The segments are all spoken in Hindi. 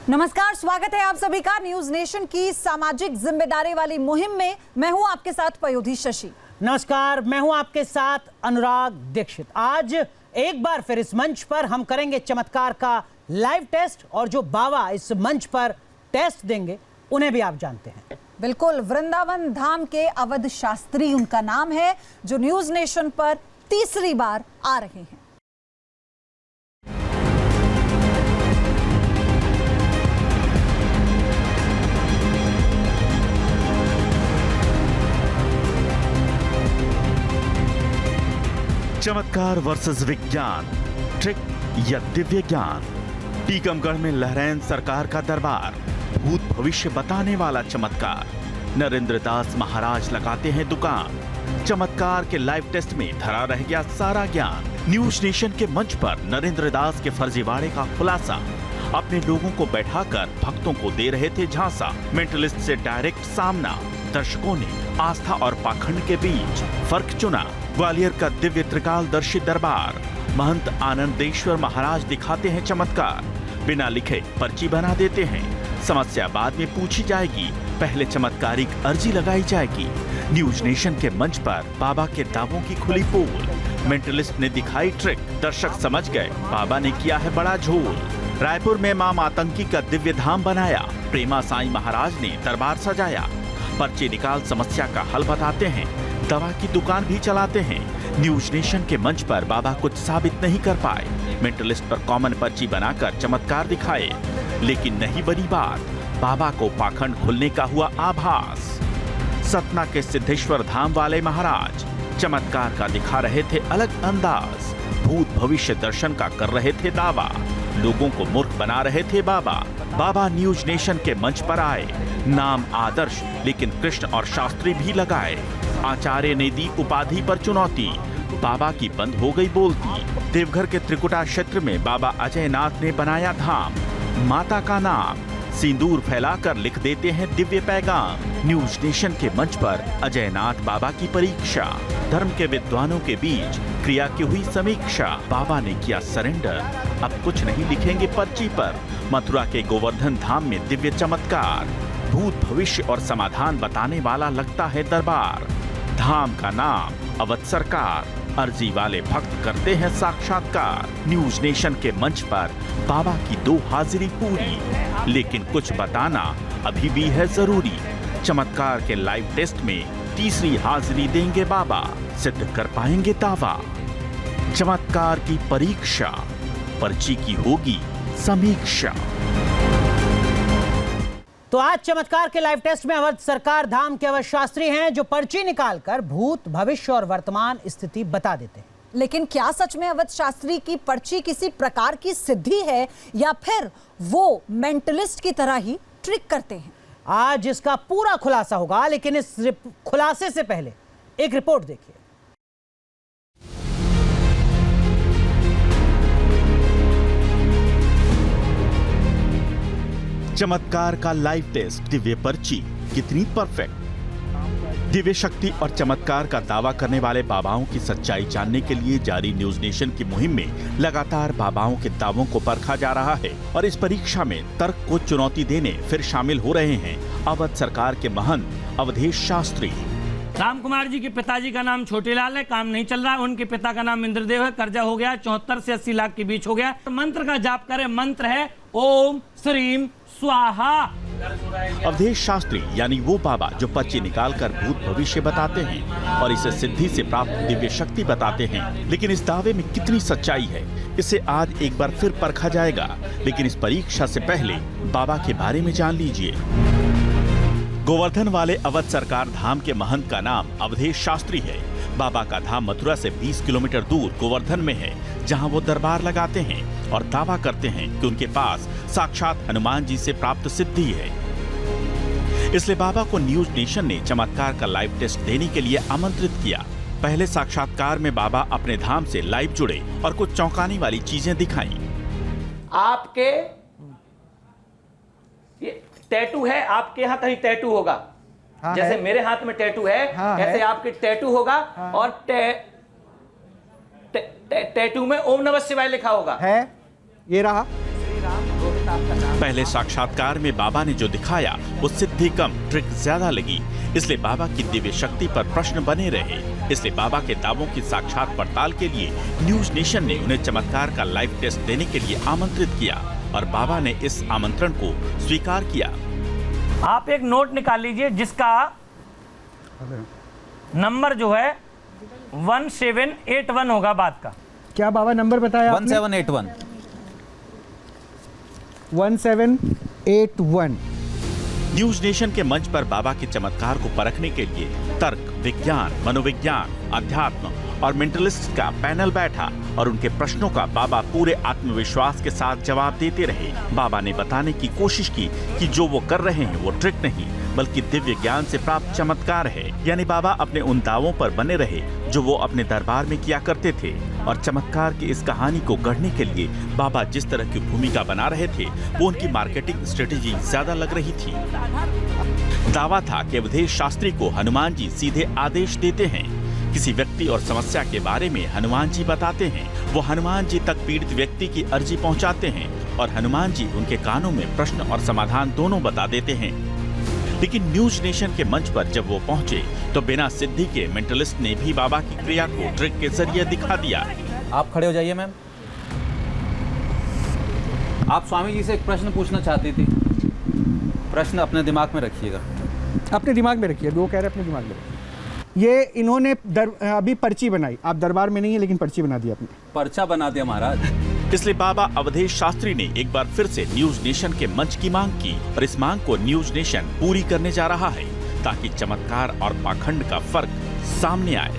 नमस्कार, स्वागत है आप सभी का न्यूज नेशन की सामाजिक जिम्मेदारी वाली मुहिम में। मैं हूं आपके साथ पयोधी शशि। नमस्कार, मैं हूं आपके साथ अनुराग दीक्षित। आज एक बार फिर इस मंच पर हम करेंगे चमत्कार का लाइव टेस्ट और जो बाबा इस मंच पर टेस्ट देंगे उन्हें भी आप जानते हैं। बिल्कुल, वृंदावन धाम के अवध शास्त्री उनका नाम है, जो न्यूज नेशन पर तीसरी बार आ रहे हैं। चमत्कार वर्सेस विज्ञान, ट्रिक या दिव्य ज्ञान। टीकमगढ़ में लहरैन सरकार का दरबार, भूत भविष्य बताने वाला चमत्कार। नरेंद्र दास महाराज लगाते हैं दुकान। चमत्कार के लाइव टेस्ट में धरा रह गया सारा ज्ञान। न्यूज नेशन के मंच पर नरेंद्र दास के फर्जीवाड़े का खुलासा। अपने लोगों को बैठाकर भक्तों को दे रहे थे झांसा। मेंटलिस्ट से डायरेक्ट सामना। दर्शकों ने आस्था और पाखंड के बीच फर्क चुना। ग्वालियर का दिव्य त्रिकालदर्शी दरबार, महंत आनंदेश्वर महाराज दिखाते हैं चमत्कार। बिना लिखे पर्ची बना देते हैं। समस्या बाद में पूछी जाएगी, पहले चमत्कारिक अर्जी लगाई जाएगी। न्यूज नेशन के मंच पर बाबा के दावों की खुली पोल। मेंटलिस्ट ने दिखाई ट्रिक, दर्शक समझ गए बाबा ने किया है बड़ा झोल। रायपुर में मां मातंकी का दिव्य धाम बनाया। प्रेमा साईं महाराज ने दरबार सजाया। पर्ची निकाल समस्या का हल बताते हैं। दवा की दुकान भी चलाते हैं। न्यूज नेशन के मंच पर बाबा कुछ साबित नहीं कर पाए। मेंटलिस्ट पर कॉमन पर्ची बनाकर चमत्कार दिखाए, लेकिन नहीं बनी बात। बाबा को पाखंड खुलने का हुआ आभास। सतना के सिद्धेश्वर धाम वाले महाराज चमत्कार का दिखा रहे थे अलग अंदाज। भूत भविष्य दर्शन का कर रहे थे दावा। लोगों को मूर्ख बना रहे थे बाबा। बाबा न्यूज नेशन के मंच पर आए। नाम आदर्श, लेकिन कृष्ण और शास्त्री भी लगाए। आचार्य ने दी उपाधि पर चुनौती। बाबा की बंद हो गई बोलती। देवघर के त्रिकुटा क्षेत्र में बाबा अजयनाथ ने बनाया धाम। माता का नाम सिंदूर फैलाकर लिख देते हैं दिव्य पैगाम। न्यूज नेशन के मंच पर अजयनाथ बाबा की परीक्षा। धर्म के विद्वानों के बीच क्रिया की हुई समीक्षा। बाबा ने किया सरेंडर, अब कुछ नहीं लिखेंगे पर्ची पर। मथुरा के गोवर्धन धाम में दिव्य चमत्कार। भूत भविष्य और समाधान बताने वाला लगता है दरबार। धाम का नाम अवध सरकार। अर्जी वाले भक्त करते हैं साक्षात्कार। न्यूज नेशन के मंच पर बाबा की 2 हाजिरी पूरी, लेकिन कुछ बताना अभी भी है जरूरी। चमत्कार के लाइव टेस्ट में तीसरी हाजिरी देंगे बाबा, सिद्ध कर पाएंगे दावा। चमत्कार की परीक्षा, पर्ची की होगी समीक्षा। तो आज चमत्कार के लाइव टेस्ट में अवध सरकार धाम के अवध शास्त्री हैं, जो पर्ची निकालकर भूत भविष्य और वर्तमान स्थिति बता देते हैं। लेकिन क्या सच में अवध शास्त्री की पर्ची किसी प्रकार की सिद्धि है, या फिर वो मेंटलिस्ट की तरह ही ट्रिक करते हैं? आज इसका पूरा खुलासा होगा, लेकिन इस खुलासे से पहले एक रिपोर्ट देखिए। चमत्कार का लाइव टेस्ट, दिव्य पर्ची कितनी परफेक्ट। दिव्य शक्ति और चमत्कार का दावा करने वाले बाबाओं की सच्चाई जानने के लिए जारी न्यूज नेशन की मुहिम में लगातार बाबाओं के दावों को परखा जा रहा है। और इस परीक्षा में तर्क को चुनौती देने फिर शामिल हो रहे हैं अवध सरकार के महंत अवधेश शास्त्री। राम कुमार जी के पिताजी का नाम छोटेलाल है, काम नहीं चल रहा है। उनके पिता का नाम इंद्रदेव है, कर्जा हो गया 74 से 80 लाख के बीच हो गया। मंत्र का जाप करें, मंत्र है ओम श्रीम स्वाहा। अवधेश शास्त्री यानी वो बाबा जो पर्ची निकालकर भूत भविष्य बताते हैं और इसे सिद्धि से प्राप्त दिव्य शक्ति बताते हैं। लेकिन इस दावे में कितनी सच्चाई है, इसे आज एक बार फिर परखा जाएगा। लेकिन इस परीक्षा से पहले बाबा के बारे में जान लीजिए। गोवर्धन वाले अवध सरकार धाम के महंत का नाम अवधेश शास्त्री है। बाबा का धाम मथुरा से 20 किलोमीटर दूर गोवर्धन में है, जहां वो दरबार लगाते हैं और दावा करते हैं कि उनके पास साक्षात हनुमान जी से प्राप्त सिद्धि है। इसलिए बाबा को न्यूज नेशन ने चमत्कार का लाइव टेस्ट देने के लिए आमंत्रित किया। पहले साक्षात्कार में बाबा अपने धाम से लाइव जुड़े और कुछ चौंकाने वाली चीजें दिखाई। आपके ये टैटू है, आपके यहाँ कहीं टैटू होगा। हाँ, जैसे है। मेरे हाथ में टैटू है, हाँ, ऐसे आपके टैटू होगा। हाँ, और टैटू में ओम नमः शिवाय लिखा होगा। है, ये रहा। श्री राम रोहित आपका नाम पहले साक्षात्कार में बाबा ने जो दिखाया वो सिद्धि कम ट्रिक ज्यादा लगी, इसलिए बाबा की दिव्य शक्ति पर प्रश्न बने रहे। इसलिए बाबा के दावों की साक्षात पड़ताल के लिए न्यूज नेशन ने उन्हें चमत्कार का लाइव टेस्ट देने के लिए आमंत्रित किया और बाबा ने इस आमंत्रण को स्वीकार किया। आप एक नोट निकाल लीजिए जिसका नंबर जो है 1781 होगा बाद का। क्या बाबा नंबर बताया आपने? 1781 1781। न्यूज नेशन के मंच पर बाबा के चमत्कार को परखने के लिए तर्क, विज्ञान, मनोविज्ञान, अध्यात्म और मेंटलिस्ट का पैनल बैठा और उनके प्रश्नों का बाबा पूरे आत्मविश्वास के साथ जवाब देते रहे। बाबा ने बताने की कोशिश की कि जो वो कर रहे हैं वो ट्रिक नहीं बल्कि दिव्य ज्ञान से प्राप्त चमत्कार है। यानी बाबा अपने उन दावों पर बने रहे जो वो अपने दरबार में किया करते थे और चमत्कार की इस कहानी को गढ़ने के लिए बाबा जिस तरह की भूमिका बना रहे थे वो उनकी मार्केटिंग स्ट्रेटेजी ज्यादा लग रही थी। दावा था कि अवधेश शास्त्री को हनुमान जी सीधे आदेश देते हैं। किसी व्यक्ति और समस्या के बारे में हनुमान जी बताते हैं। वो हनुमान जी तक पीड़ित व्यक्ति की अर्जी पहुंचाते हैं और हनुमान जी उनके कानों में प्रश्न और समाधान दोनों बता देते हैं। लेकिन न्यूज नेशन के मंच पर जब वो पहुंचे तो बिना सिद्धि के मेंटलिस्ट ने भी बाबा की क्रिया को ट्रिक के जरिए दिखा दिया। आप खड़े हो जाइए मैम। आप स्वामी जी से एक प्रश्न पूछना चाहती थी। प्रश्न अपने दिमाग में रखिएगा। अपने दिमाग में रखिए, वो कह रहे अपने दिमाग में रखिए। ये इन्होंने अभी पर्ची बनाई, आप दरबार में नहीं है लेकिन पर्ची बना दी आपने। पर्चा बना दिया महाराज। इसलिए बाबा अवधेश शास्त्री ने एक बार फिर से न्यूज नेशन के मंच की मांग की और इस मांग को न्यूज नेशन पूरी करने जा रहा है ताकि चमत्कार और पाखंड का फर्क सामने आए।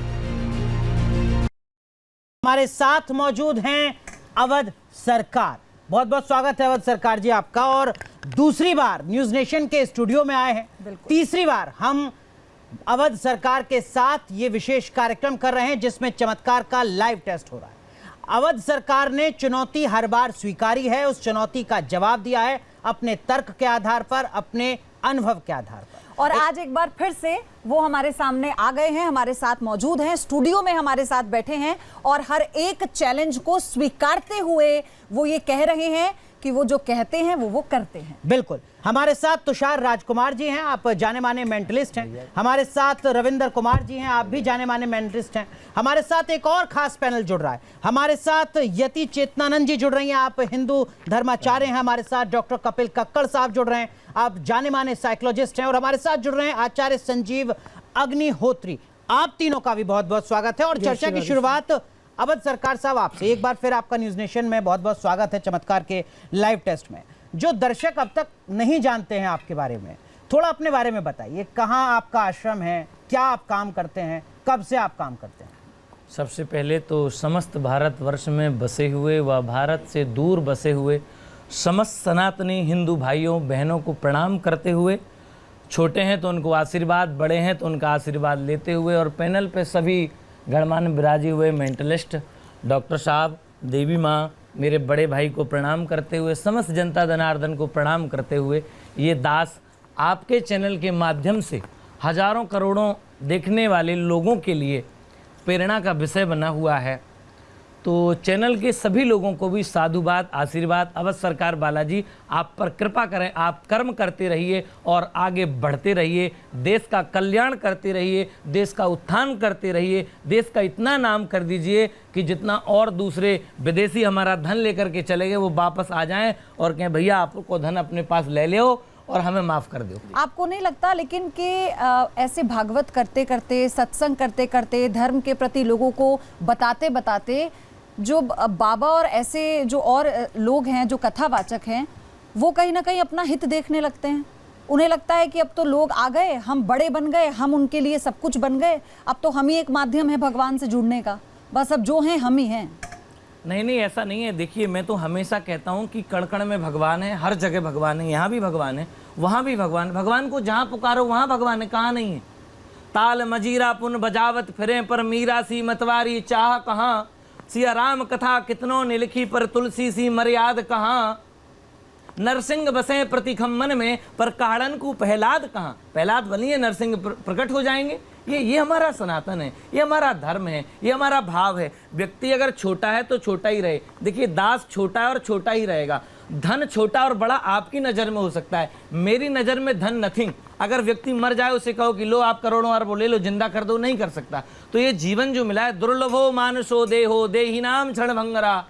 हमारे साथ मौजूद हैं अवध सरकार। बहुत बहुत स्वागत है अवध सरकार जी आपका। और दूसरी बार न्यूज नेशन के स्टूडियो में आए हैं। तीसरी बार हम अवध सरकार के साथ ये विशेष कार्यक्रम कर रहे हैं जिसमें चमत्कार का लाइव टेस्ट हो रहा है। अवध सरकार ने चुनौती हर बार स्वीकारी है, उस चुनौती का जवाब दिया है अपने तर्क के आधार पर, अपने अनुभव के आधार पर। और आज एक बार फिर से वो हमारे सामने आ गए हैं, हमारे साथ मौजूद हैं, स्टूडियो में हमारे साथ बैठे हैं और हर एक चैलेंज को स्वीकारते हुए वो ये कह रहे हैं कि वो जो कहते हैं वो करते हैं। बिल्कुल। हमारे साथ तुषार राजकुमार जी हैं, आप जाने माने मेंटलिस्ट हैं। हमारे साथ रविंद्र कुमार जी हैं, आप भी जाने माने मेंटलिस्ट हैं। हमारे साथ एक और खास पैनल जुड़ रहा है। हमारे साथ यति चेतनानंद जी जुड़ रही हैं, आप हिंदू धर्माचार्य हैं। हमारे साथ डॉक्टर कपिल कक्कड़ साहब जुड़ रहे हैं, आप जाने माने साइकोलॉजिस्ट हैं। और हमारे साथ जुड़ रहे हैं आचार्य संजीव अग्निहोत्री। आप तीनों का भी बहुत बहुत स्वागत है। और चर्चा की शुरुआत अवध सरकार साहब आपसे। एक बार फिर आपका न्यूज नेशन में बहुत बहुत स्वागत है चमत्कार के लाइव टेस्ट में। जो दर्शक अब तक नहीं जानते हैं आपके बारे में, थोड़ा अपने बारे में बताइए। कहाँ आपका आश्रम है, क्या आप काम करते हैं, कब से आप काम करते हैं? सबसे पहले तो समस्त भारतवर्ष में बसे हुए व भारत से दूर बसे हुए समस्त सनातनी हिंदू भाइयों बहनों को प्रणाम करते हुए, छोटे हैं तो उनको आशीर्वाद, बड़े हैं तो उनका आशीर्वाद लेते हुए, और पैनल पे सभी गणमान्य विराजे हुए मेंटलिस्ट डॉक्टर साहब, देवी माँ, मेरे बड़े भाई को प्रणाम करते हुए, समस्त जनता जनार्दन को प्रणाम करते हुए, ये दास आपके चैनल के माध्यम से हजारों करोड़ों देखने वाले लोगों के लिए प्रेरणा का विषय बना हुआ है। तो चैनल के सभी लोगों को भी साधुवाद, आशीर्वाद। अवध सरकार बालाजी आप पर कृपा करें, आप कर्म करते रहिए और आगे बढ़ते रहिए, देश का कल्याण करते रहिए, देश का उत्थान करते रहिए, देश का इतना नाम कर दीजिए कि जितना और दूसरे विदेशी हमारा धन लेकर के चले गए वो वापस आ जाएं और कहें भैया आपको धन अपने पास ले लो और हमें माफ़ कर दो। आपको नहीं लगता लेकिन कि ऐसे भागवत करते करते, सत्संग करते करते, धर्म के प्रति लोगों को बताते बताते जो बाबा और ऐसे जो और लोग हैं जो कथावाचक हैं वो कहीं ना कहीं अपना हित देखने लगते हैं? उन्हें लगता है कि अब तो लोग आ गए, हम बड़े बन गए, हम उनके लिए सब कुछ बन गए, अब तो हम ही एक माध्यम है भगवान से जुड़ने का, बस अब जो हैं हम ही हैं। नहीं नहीं, ऐसा नहीं है। देखिए, मैं तो हमेशा कहता हूँ कि कण कण में भगवान है, हर जगह भगवान है, यहाँ भी भगवान है, वहाँ भी भगवान। भगवान को जहाँ पुकारो वहाँ भगवान है, कहाँ नहीं है। ताल मजीरा पुन बजावत फिरे पर मीरा सी मतवारी चाह कहाँ, सिया राम कथा कितनों ने लिखी पर तुलसी सी मर्याद कहाँ, नरसिंह बसे प्रतिखम्मन में पर काड़न को पहलाद कहाँ। पहलाद बनिए, नरसिंह प्रकट हो जाएंगे। ये हमारा सनातन है, ये हमारा धर्म है, ये हमारा भाव है। व्यक्ति अगर छोटा है तो छोटा ही रहे। देखिए, दास छोटा है और छोटा ही रहेगा। धन छोटा और बड़ा आपकी नज़र में हो सकता है, मेरी नज़र में धन नथिंग। अगर व्यक्ति मर जाए उसे कहो कि लो आप करोड़ों अरबों ले लो, जिंदा कर दो, नहीं कर सकता। तो ये जीवन जो मिला है, दुर्लभो मानुषो देहो देहिनाम क्षण भंगरा।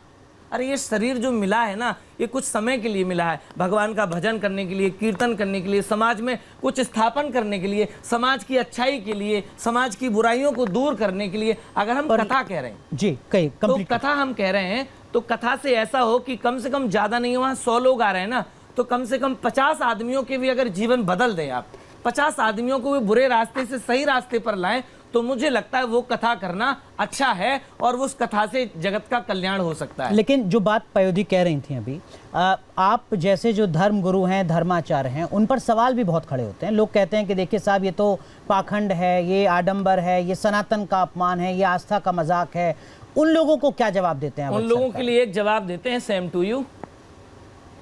अरे ये शरीर जो मिला है ना, ये कुछ समय के लिए मिला है, भगवान का भजन करने के लिए, कीर्तन करने के लिए, समाज में कुछ स्थापन करने के लिए, समाज की अच्छाई के लिए, समाज की बुराइयों को दूर करने के लिए। अगर हम कथा कह रहे हैं जी, कहीं तो कथा हम कह रहे हैं, तो कथा से ऐसा हो कि कम से कम ज्यादा नहीं, वहां 100 लोग आ रहे हैं ना, तो कम से कम 50 आदमियों के भी अगर जीवन बदल दें आप, 50 आदमियों को भी बुरे रास्ते से सही रास्ते पर लाएं, तो मुझे लगता है वो कथा करना अच्छा है और उस कथा से जगत का कल्याण हो सकता है। लेकिन जो बात पयोधी कह रही थी अभी, आप जैसे जो धर्म गुरु हैं, धर्माचार्य हैं, उन पर सवाल भी बहुत खड़े होते हैं। लोग कहते हैं कि देखिए साहब, ये तो पाखंड है, ये आडंबर है, ये सनातन का अपमान है, ये आस्था का मजाक है। उन लोगों को क्या जवाब देते हैं? उन लोगों के लिए एक जवाब देते हैं, सेम टू यू।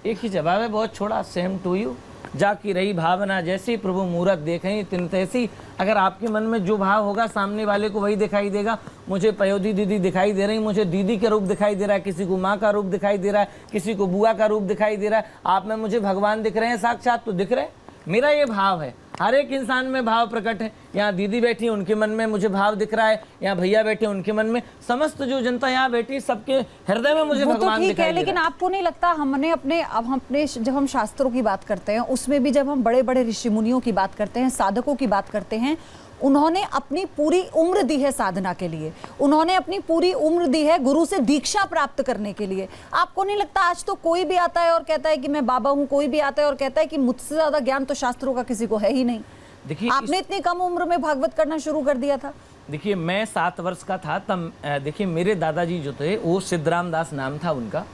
एक ही जवाब है, बहुत छोड़ा, सेम टू यू। जाकी रही भावना जैसी, प्रभु मूरत देखें तिन तैसी। अगर आपके मन में जो भाव होगा, सामने वाले को वही दिखाई देगा। मुझे पयोधी दीदी दिखाई दे रही, मुझे दीदी का रूप दिखाई दे रहा है, किसी को माँ का रूप दिखाई दे रहा है, किसी को बुआ का रूप दिखाई दे रहा है। आप में मुझे भगवान दिख रहे हैं, साक्षात तो दिख रहे हैं। मेरा ये भाव है, हर एक इंसान में भाव प्रकट है। यहाँ दीदी बैठी, उनके मन में मुझे भाव दिख रहा है, यहाँ भैया बैठे, उनके मन में, समस्त जो जनता यहाँ बैठी, सबके हृदय में मुझे भगवान दिखाई दे रहा है। लेकिन आपको नहीं लगता जब हम शास्त्रों की बात करते हैं, उसमें भी जब हम बड़े बड़े ऋषि मुनियों की बात करते हैं, साधकों की बात करते हैं, उन्होंने अपनी पूरी उम्र दी है साधना के लिए, उन्होंने अपनी पूरी उम्र दी है गुरु से दीक्षा प्राप्त करने के लिए। आपको नहीं लगता आज तो कोई भी आता है और कहता है कि मैं बाबा हूँ, कोई भी आता है और कहता है कि मुझसे ज्यादा ज्ञान तो शास्त्रों का किसी को है ही नहीं। देखिए, आपने इतनी कम उम्र में भागवत करना शुरू कर दिया था। देखिए, मैं 7 वर्ष का था तब। देखिए, मेरे दादाजी जो थे वो सिद्धराम दास नाम था उनका,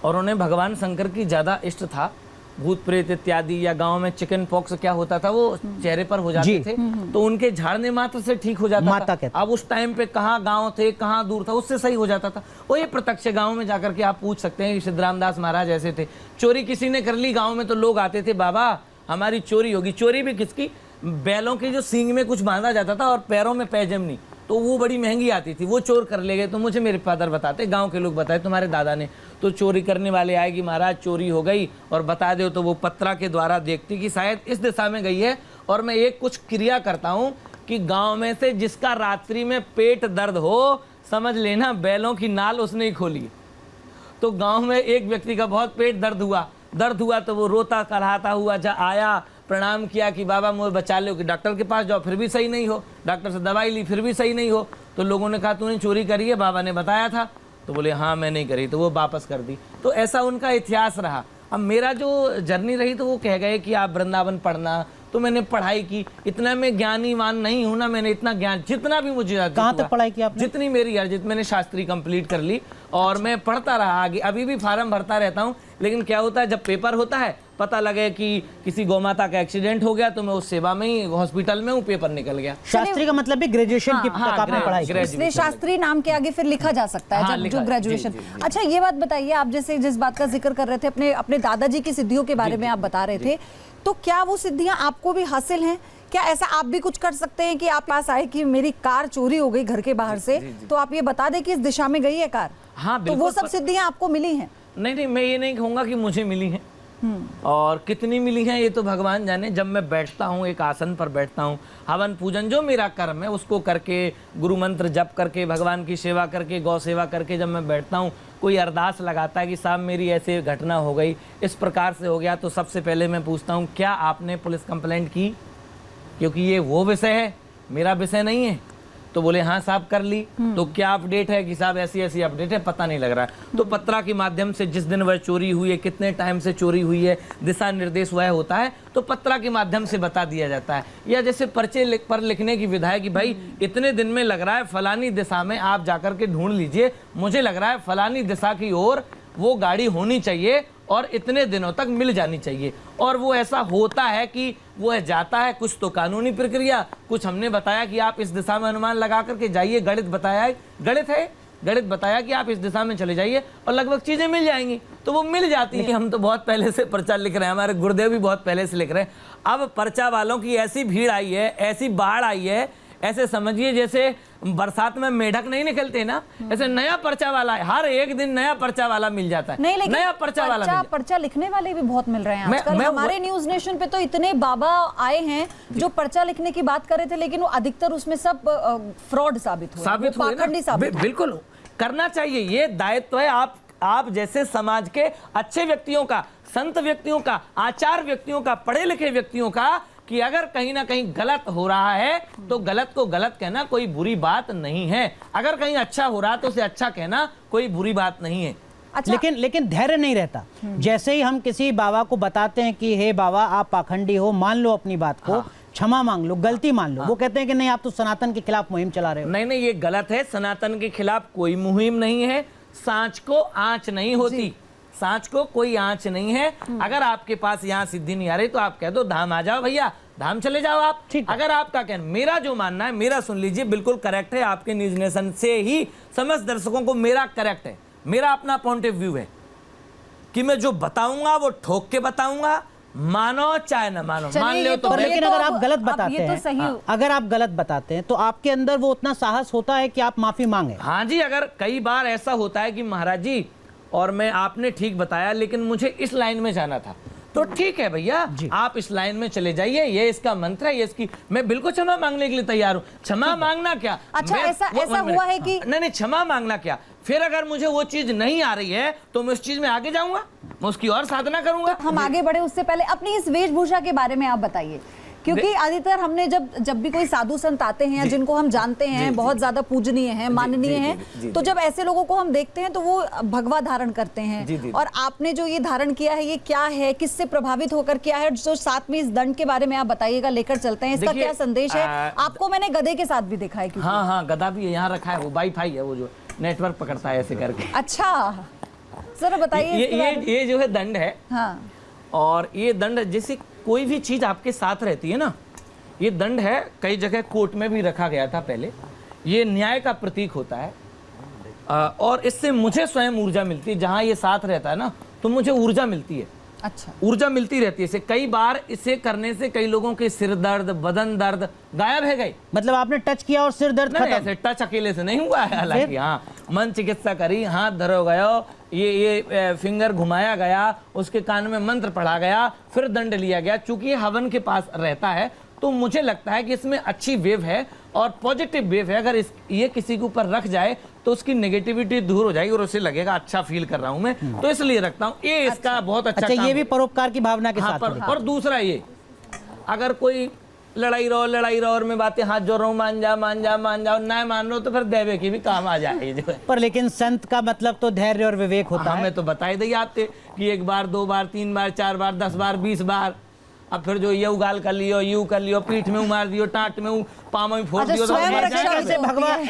और उन्हें भगवान शंकर की ज्यादा इष्ट था। भूत प्रेत इत्यादि या गांव में चिकन पॉक्स क्या होता था, वो चेहरे पर हो जाते थे, तो उनके झाड़ने मात्र से ठीक हो जाता था। अब उस टाइम पे कहाँ गांव थे, कहाँ दूर था, उससे सही हो जाता था। वो ये प्रत्यक्ष गांव में जाकर के आप पूछ सकते हैं। सिद्धराम दास महाराज ऐसे थे, चोरी किसी ने कर ली गाँव में तो लोग आते थे, बाबा हमारी चोरी होगी। चोरी भी किसकी? बैलों की जो सींग में कुछ बांधा जाता था और पैरों में पैजम नहीं, तो वो बड़ी महंगी आती थी, वो चोर कर ले गए। तो मुझे मेरे फादर बताते, गांव के लोग बताए, तुम्हारे दादा ने तो चोरी करने वाले आएगी, महाराज चोरी हो गई और बता दो, तो वो पत्रा के द्वारा देखती कि शायद इस दिशा में गई है। और मैं एक कुछ क्रिया करता हूँ कि गांव में से जिसका रात्रि में पेट दर्द हो, समझ लेना बैलों की नाल उसने ही खोली। तो गांव में एक व्यक्ति का बहुत पेट दर्द हुआ तो वो रोता कराहता हुआ आया, प्रणाम किया कि बाबा मुझे बचा लो, कि डॉक्टर के पास जाओ फिर भी सही नहीं हो, डॉक्टर से दवाई ली फिर भी सही नहीं हो। तो लोगों ने कहा तूने चोरी करी है, बाबा ने बताया था। तो बोले हाँ मैं नहीं करी, तो वो वापस कर दी। तो ऐसा उनका इतिहास रहा। अब मेरा जो जर्नी रही, तो वो कह गए कि आप वृंदावन पढ़ना, तो मैंने पढ़ाई की। इतना मैं ज्ञानीवान नहीं हूं ना, मैंने इतना ज्ञान जितना भी मुझे कहाँ तक पढ़ाई की आपने? जितनी मेरी अर्जित, मैंने शास्त्री कंप्लीट कर ली और मैं पढ़ता रहा आगे। अभी भी फार्म भरता रहता हूँ, लेकिन क्या होता है जब पेपर होता है, पता लगे कि किसी गौमाता का एक्सीडेंट हो गया, तो मैं उस सेवा में ही हॉस्पिटल में हूँ, पेपर निकल गया। शास्त्री का मतलब भी ग्रेजुएशन की तक आपने पढ़ाई की। इसलिए शास्त्री नाम के आगे फिर लिखा जा सकता है जब जो ग्रेजुएशन। अच्छा ये बात बताइए, आप जैसे जिस बात का जिक्र कर रहे थे, अपने दादाजी की सिद्धियों के बारे में आप बता रहे थे, तो क्या वो सिद्धियां आपको भी हासिल हैं? क्या ऐसा आप भी कुछ कर सकते हैं कि आप पास आए कि मेरी कार चोरी हो गई घर के बाहर से, तो आप ये बता दें कि इस दिशा में गई है कार? हाँ, तो वो सब सिद्धियां आपको मिली हैं? नहीं, मैं ये नहीं कहूँगा कि मुझे मिली हैं, और कितनी मिली हैं ये तो भगवान जाने। जब मैं बैठता हूँ, एक आसन पर बैठता हूँ, हवन पूजन जो मेरा कर्म है उसको करके, गुरु मंत्र जप करके, भगवान की सेवा करके, गौ सेवा करके जब मैं बैठता हूँ, कोई अरदास लगाता है कि साहब मेरी ऐसे घटना हो गई, इस प्रकार से हो गया, तो सबसे पहले मैं पूछता हूँ क्या आपने पुलिस कंप्लेंट की, क्योंकि ये वो विषय है, मेरा विषय नहीं है। तो बोले हाँ साहब कर ली। तो क्या अपडेट है कि साहब ऐसी ऐसी अपडेट है, पता नहीं लग रहा है। तो पत्रा के माध्यम से जिस दिन वह चोरी हुई है, कितने टाइम से चोरी हुई है, दिशा निर्देश वह होता है, तो पत्रा के माध्यम से बता दिया जाता है। या जैसे पर्चे पर लिखने की विधा है कि भाई इतने दिन में लग रहा है फलानी दिशा में आप जाकर के ढूंढ लीजिए, मुझे लग रहा है फलानी दिशा की ओर वो गाड़ी होनी चाहिए और इतने दिनों तक मिल जानी चाहिए। और वो ऐसा होता है कि वो जाता है, कुछ तो कानूनी प्रक्रिया, कुछ हमने बताया कि आप इस दिशा में अनुमान लगा करके जाइए, गणित बताया है, गणित बताया कि आप इस दिशा में चले जाइए और लगभग चीजें मिल जाएंगी, तो वो मिल जाती हैं। हम तो बहुत पहले से पर्चा लिख रहे हैं, हमारे गुरुदेव भी बहुत पहले से लिख रहे हैं। अब पर्चा वालों की ऐसी भीड़ आई है, ऐसी बाढ़ आई है, ऐसे समझिए जैसे बरसात में मेढक नहीं निकलते ना, ऐसे नया पर्चा वाला है, हर एक दिन नया पर्चा वाला मिल जाता है। नहीं, लेकिन नया पर्चा वाला पर्चा लिखने वाले भी बहुत मिल रहे हैं आजकल। मैं हमारे न्यूज नेशन पे तो इतने बाबा आए हैं जो पर्चा लिखने की बात कर रहे थे, लेकिन वो अधिकतर उसमें सब फ्रॉड साबित हुए, पाखंडी साबित हुए। बिल्कुल करना चाहिए, ये दायित्व है आप जैसे समाज के अच्छे व्यक्तियों का, संत व्यक्तियों का, आचार व्यक्तियों का, पढ़े लिखे व्यक्तियों का, कि अगर कहीं ना कहीं गलत हो रहा है तो गलत को गलत कहना कोई बुरी बात नहीं है, अगर कहीं अच्छा हो रहा है तो उसे अच्छा कहना कोई बुरी बात नहीं है। अच्छा। लेकिन धैर्य नहीं रहता। जैसे ही हम किसी बाबा को बताते हैं कि हे बाबा आप पाखंडी हो, मान लो अपनी बात को, क्षमा मांग लो, गलती मान लो, वो कहते हैं कि नहीं आप तो सनातन के खिलाफ मुहिम चला रहे हो। नहीं, ये गलत है, सनातन के खिलाफ कोई मुहिम नहीं है, सांच को आंच नहीं होती, सांच को कोई आंच नहीं है। अगर आपके पास यहाँ सिद्धि नहीं आ रही तो आप कह दो धाम आ जाओ भैया, धाम चले जाओ आप। अगर आपका कहना, मेरा जो मानना है, मेरा सुन लीजिए, बिल्कुल करेक्ट है, आपके न्यूज नेशन से ही समस्त दर्शकों को मेरा करेक्ट है, मेरा अपना पॉइंट ऑफ व्यू है कि मैं जो बताऊंगा वो ठोक के बताऊंगा, मानो चाहे न मानो, मान लो तो। लेकिन अगर आप गलत बताते हैं, अगर आप गलत बताते हैं तो आपके अंदर वो उतना साहस होता है कि आप माफी मांगे? हाँ जी, अगर कई बार ऐसा होता है कि महाराज जी, और मैं आपने ठीक बताया लेकिन मुझे इस लाइन में जाना था, तो ठीक है भैया आप इस लाइन में चले जाइए, ये इसका मंत्र है, ये इसकी, मैं बिल्कुल क्षमा मांगने के लिए तैयार हूँ। क्षमा मांगना क्या? अच्छा, ऐसा हुआ है कि नहीं, क्षमा मांगना क्या, फिर अगर मुझे वो चीज नहीं आ रही है तो मैं उस चीज में आगे जाऊंगा, मैं उसकी और साधना करूंगा। तो हम आगे बढ़े उससे पहले अपनी इस वेशभूषा के बारे में आप बताइए, क्योंकि अधिकतर हमने जब भी कोई साधु संत आते हैं जिनको हम जानते हैं बहुत ज्यादा पूजनीय हैं, माननीय हैं, तो जब ऐसे लोगों को हम देखते हैं तो वो भगवा धारण करते हैं। और आपने जो ये धारण किया है, ये क्या है, किससे प्रभावित होकर किया है? जो साथ में इस दंड के बारे में आप बताइएगा, लेकर चलते हैं, इसका क्या संदेश है? आपको मैंने गधे के साथ भी देखा है। हाँ, गधा भी यहाँ रखा है, वो वाईफाई है, वो जो नेटवर्क पकड़ता है ऐसे करके। अच्छा, जरा बताइए। ये जो है दंड है। हाँ। और ये दंड, जैसे कोई भी चीज आपके साथ रहती है ना, ये दंड है, कई जगह कोर्ट में भी रखा गया था पहले, ये न्याय का प्रतीक होता है। और इससे मुझे स्वयं ऊर्जा मिलती है, जहां ये साथ रहता है ना तो मुझे ऊर्जा मिलती है। अच्छा, ऊर्जा मिलती रहती है इसे। कई बार इसे करने से कई लोगों के सिर दर्द, बदन दर्द गायब है गए। मतलब आपने टच किया और सिर दर्द खत्म? ऐसे टच अकेले से नहीं हुआ है, हालांकि हाँ, मन चिकित्सा करी, हाथ धरो गयो, ये फिंगर घुमाया गया, उसके कान में मंत्र पढ़ा गया, फिर दंड लिया गया। चूंकि ये हवन के पास रहता है तो मुझे लगता है कि इसमें अच्छी वेव है और पॉजिटिव वेव है। अगर ये किसी के ऊपर रख जाए तो उसकी नेगेटिविटी दूर हो जाएगी और उसे लगेगा अच्छा फील कर रहा हूं मैं, तो इसलिए रखता हूं। ये इसका बहुत अच्छा काम ये भी परोपकार की भावना के साथ। और दूसरा ये, अगर कोई लड़ाई रहो और मैं बातें हाथ जोड़ रहा हूँ, मान जाओ, ना मान लो तो फिर देवे की भी काम आ जाएगी जो है। पर लेकिन संत का मतलब तो धैर्य और विवेक होता है। हमें तो बताई दी आपके कि 1 बार 2 बार 3 बार 4 बार 10 बार 20 बार, अब फिर जो ये उगाल कर लियो, यू कर लियो, पीठ में मार दियो, टाट में पाँव में फोड़ दियो।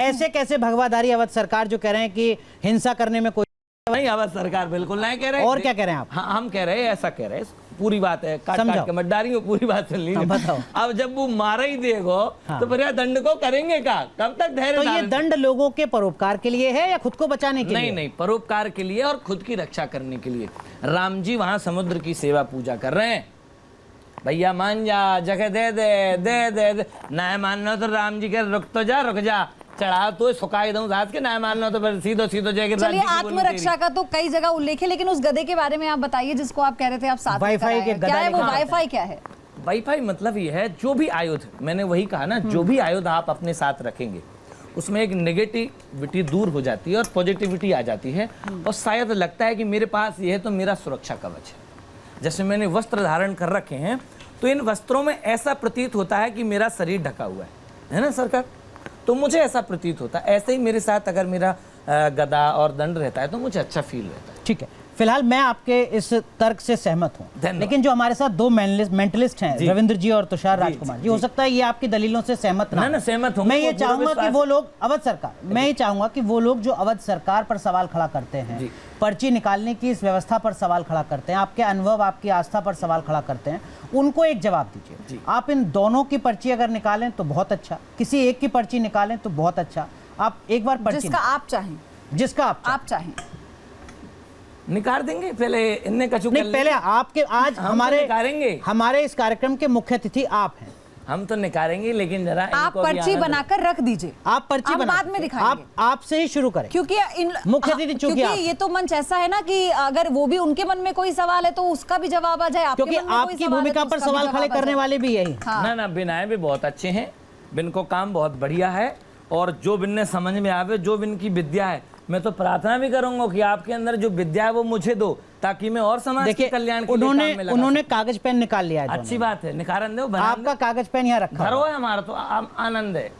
ऐसे कैसे भगवाधारी अवध सरकार जो कह रहे हैं कि हिंसा करने में कोई नहीं, अवध सरकार बिल्कुल नहीं कह रहे। और क्या कह रहे हैं आप? हाँ, हम कह रहे हैं, ऐसा कह रहे हैं, पूरी बात है, काट के मत डालिए, पूरी बात सुन लीजिए। बताओ। अब जब वो मारा ही देगो तो फिर यह दंड को करेंगे क्या? कब तक धैर्य? तो ये दंड लोगों के परोपकार के लिए है या खुद को बचाने के लिए? नहीं, परोपकार के लिए और खुद की रक्षा करने के लिए। राम जी वहां समुद्र की सेवा पूजा कर रहे हैं, भैया मान जा, जगह दे दे, ना मानना तो राम जी के रुक जा, चढ़ा तो सुखाई दूं रात के, ना मानना तो फिर सीधो जाके। चलिए, आत्मरक्षा का तो कई जगह उल्लेख है, लेकिन उस गधे के बारे में आप बताइए जिसको आप कह रहे थे आप साथ वाईफाई के क्या है वो वाईफाई क्या है? वाईफाई मतलब ये है, जो भी आयुध, मैंने वही कहा ना, जो भी आयुध आप अपने साथ रखेंगे उसमें एक नेगेटिविटी दूर हो जाती है और पॉजिटिविटी आ जाती है, और शायद लगता है कि मेरे पास ये है तो मेरा सुरक्षा कवच है। जैसे मैंने वस्त्र धारण कर रखे हैं तो इन वस्त्रों में ऐसा प्रतीत होता है कि मेरा शरीर ढका हुआ है ना सरकार, तो मुझे ऐसा प्रतीत होता है। ऐसे ही मेरे साथ अगर मेरा गदा और दंड रहता है तो मुझे अच्छा फील रहता है। ठीक है, फिलहाल मैं आपके इस तर्क से सहमत हूं, लेकिन जो हमारे साथ 2 मेंटलिस्ट हैं, रविंद्र जी और तुषार राजकुमार जी, हो सकता है ये आपकी दलीलों से सहमत ना सहमत हूं। मैं ये चाहूंगा कि वो लोग अवध सरकार, मैं ये चाहूंगा कि वो लोग जो अवध सरकार पर सवाल खड़ा करते हैं, पर्ची निकालने की इस व्यवस्था पर सवाल खड़ा करते हैं, आपके अनुभव, आपकी आस्था पर सवाल खड़ा करते हैं, उनको एक जवाब दीजिए। आप इन दोनों की पर्ची अगर निकालें तो बहुत अच्छा, किसी एक की पर्ची निकालें तो बहुत अच्छा। आप एक बार पर्ची जिसका आप चाहें निकाल देंगे। पहले इनने कछु नहीं, पहले आपके आज हमारे इस कार्यक्रम के मुख्य अतिथि आप हैं, हम तो निकालेंगे, लेकिन जरा आप इनको भी पर्ची आनंद- बनाकर रख दीजिए। आप पर्ची बना बाद में दिखाएंगे। आप आपसे ही शुरू करें, क्योंकि मुख्य अतिथि चूंकि आप- ये तो मंच ऐसा है ना कि अगर वो भी उनके मन में कोई सवाल है तो उसका भी जवाब आ जाए, आपके क्योंकि मन में कोई आपकी सवाल है भूमिका तो पर उसका भी सवाल जवाब खड़े आ करने जाए। वाले भी यही। हाँ। ना बिनाए भी बहुत अच्छे हैं, बिन को काम बहुत बढ़िया है, और जो बिन ने समझ में आवे, जो बिन की विद्या है, मैं तो प्रार्थना भी करूंगा कि आपके अंदर जो विद्या है वो मुझे दो, ताकि मैं और समाज के देखिए कल्याण के लिए काम में लगा उन्होंने कागज पेन निकाल लिया है सकूं। अच्छी बात है, निकारण दो, बना आपका कागज पेन यहाँ रखा घर हुआ है हमारा, तो आनंद है।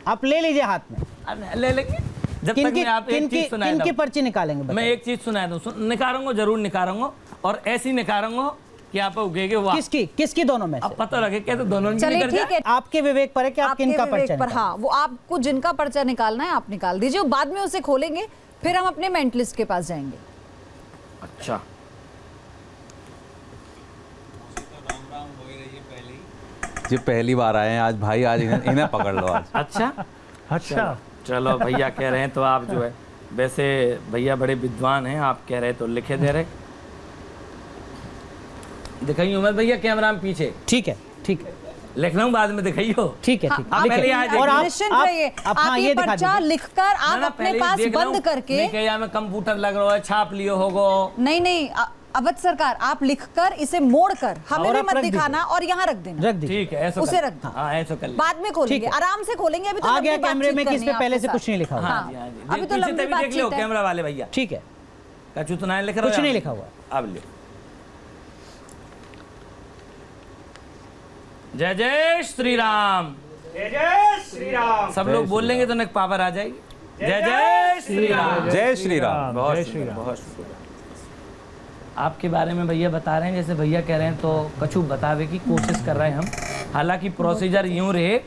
आप ले लीजिए हाथ में। ले लेंगे, जब तक मैं आप एक चीज सुनाए किनकी दूं। पर्ची निकालेंगे मैं बताइए। एक चीज सुना दूं, निकारूंगा, जरूर निकारूंगा, और ऐसी निकारूंगा कि आप उगेगे वाह। किसकी दोनों में अब से? पता लगे क्या, तो दोनों की चलिए निकल ठीक जाए। है, आपके विवेक पर है कि आप आपके किनका विवेक पर्चा पर, निकालेंगे। हाँ, वो आपको जिनका पर्चा निकालना है आप निकाल दीजिए, बाद में उसे खोलेंगे, फिर हम अपने मेंटलिस्ट के पास जाएंगे। अच्छा, ये पहली बार आए हैं आज भाई, आज इन्हें पकड़ लो आज। अच्छा चलो भैया कह रहे हैं तो आप जो है, वैसे भैया बड़े विद्वान हैं, आप कह रहे तो लिखे दे रहे। दिखाइए उमर भैया कैमरा में पीछे, ठीक है, ठीक है, लिख रहा हूँ, बाद में दिखाइए। ठीक है, हाँ, ठीक आप है। पहले लिखिए। यहाँ देखिए। और आप निश्चिंत रहिए, आप आप हाँ ये ये दिखा पर्चा दीजिए। लिखकर आप अपने पास बंद करके, क्या मैं कंप्यूटर लग रहा है, छाप लियो होगो। नहीं अवध सरकार, आप लिखकर इसे मोड़कर हमें और भी आप मत रख दीजिए। दिखाना और यहाँ रख देना, रख दीजिए। ठीक है, ऐसा उसे कर- रख दो। हाँ ऐसा कर लीजिए। बाद में खोलेंगे, ठीक है। आराम से खोलेंगे, अभी तो आ लंबी गया कैमरे बातचीत में कि इस करनी पे है पहले आपके से कुछ साथ। नहीं लिखा हुआ। हाँ जी, हाँ जी। अभी तो पीछे लंबी तभी देख लियो बातचीत है। कैमरा वाले भैया, ठीक है, कछु तो ना लिख रहा कुछ नहीं लिखा हुआ। अब लियो। जय जय श्री राम। जय जय श्री राम। सब लोग बोल लेंगे तो नेक पावर आ जाएगी। जय जय श्री राम। जय श्री राम। बहुत शुक्रिया, बहुत शुक्रिया। आपके बारे में भैया बता रहे हैं, जैसे भैया कह रहे हैं तो कछु बतावे की कोशिश कर रहे हैं हम। हालांकि प्रोसीजर यूँ रहे